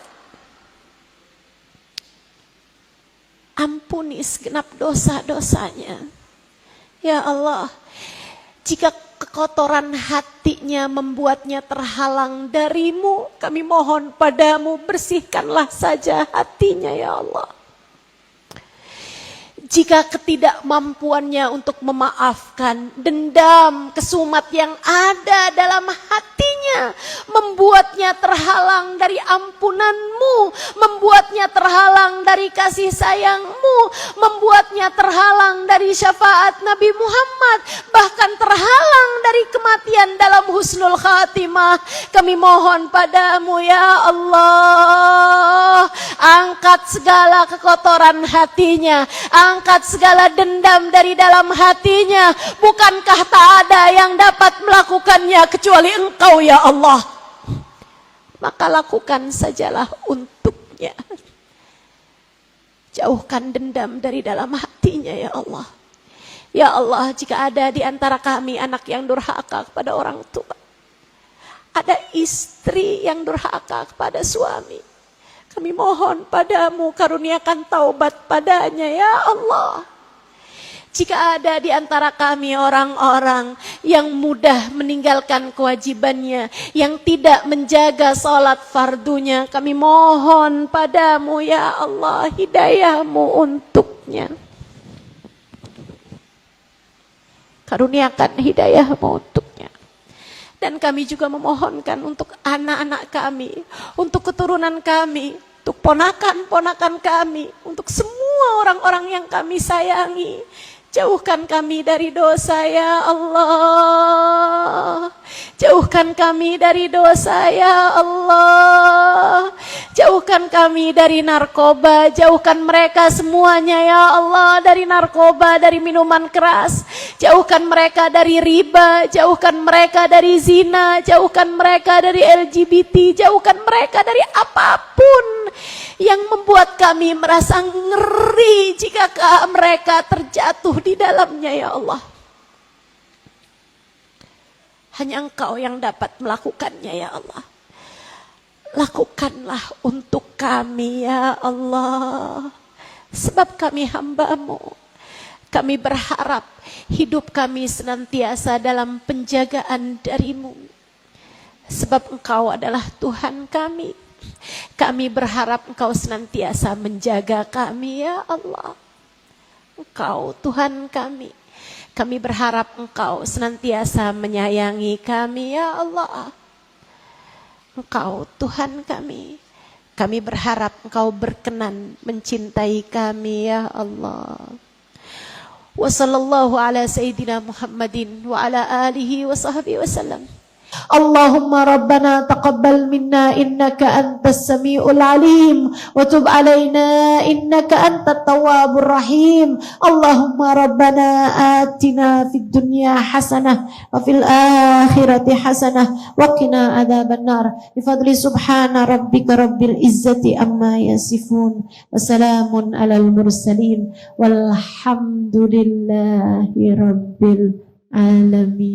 A: Ampuni segenap dosa-dosanya ya Allah. Jika kekotoran hatinya membuatnya terhalang darimu. Kami mohon padamu, bersihkanlah saja hatinya ya Allah. Jika ketidakmampuannya untuk memaafkan, dendam, kesumat yang ada dalam hatinya membuatnya terhalang dari ampunanmu, membuatnya terhalang dari kasih sayangmu, membuatnya terhalang dari syafaat Nabi Muhammad, bahkan terhalang dari kematian dalam husnul khatimah. Kami mohon padamu ya Allah, angkat segala kekotoran hatinya, angkat segala dendam dari dalam hatinya. Bukankah tak ada yang dapat melakukannya kecuali Engkau ya Allah? Maka lakukan sajalah untuknya. Jauhkan dendam dari dalam hatinya ya Allah. Ya Allah, jika ada di antara kami anak yang durhaka kepada orang tua, ada istri yang durhaka kepada suami, kami mohon padamu, karuniakan taubat padanya ya Allah. Jika ada di antara kami orang-orang yang mudah meninggalkan kewajibannya, yang tidak menjaga salat fardunya, kami mohon padamu ya Allah, hidayahmu untuknya. Karuniakan hidayahmu untuknya. Dan kami juga memohonkan untuk anak-anak kami, untuk keturunan kami, untuk ponakan-ponakan kami, untuk semua orang-orang yang kami sayangi. Jauhkan kami dari dosa ya Allah. Jauhkan kami dari dosa ya Allah. Jauhkan kami dari narkoba. Jauhkan mereka semuanya ya Allah dari narkoba, dari minuman keras. Jauhkan mereka dari riba. Jauhkan mereka dari zina. Jauhkan mereka dari LGBT. Jauhkan mereka dari apapun yang membuat kami merasa ngeri jika mereka terjatuh di dalamnya ya Allah. Hanya Engkau yang dapat melakukannya ya Allah. Lakukanlah untuk kami ya Allah. Sebab kami hamba-Mu. Kami berharap hidup kami senantiasa dalam penjagaan dari-Mu. Sebab Engkau adalah Tuhan kami. Kami berharap Engkau senantiasa menjaga kami ya Allah. Engkau Tuhan kami. Kami berharap Engkau senantiasa menyayangi kami ya Allah. Engkau Tuhan kami. Kami berharap Engkau berkenan mencintai kami ya Allah. Wa sallallahu ala sayyidina Muhammadin wa ala alihi wa sahbihi wa sallam. Allahumma rabbana taqabbal minna innaka antas samiul alim wa tub alaina innaka antat tawwabur rahim. Allahumma rabbana atina fid dunya hasanah wa fil akhirati hasanah wa qina adzabannar. Bi fadli subhana rabbika rabbil izzati amma yasifun wa salamun alal mursalin walhamdulillahi rabbil alamin.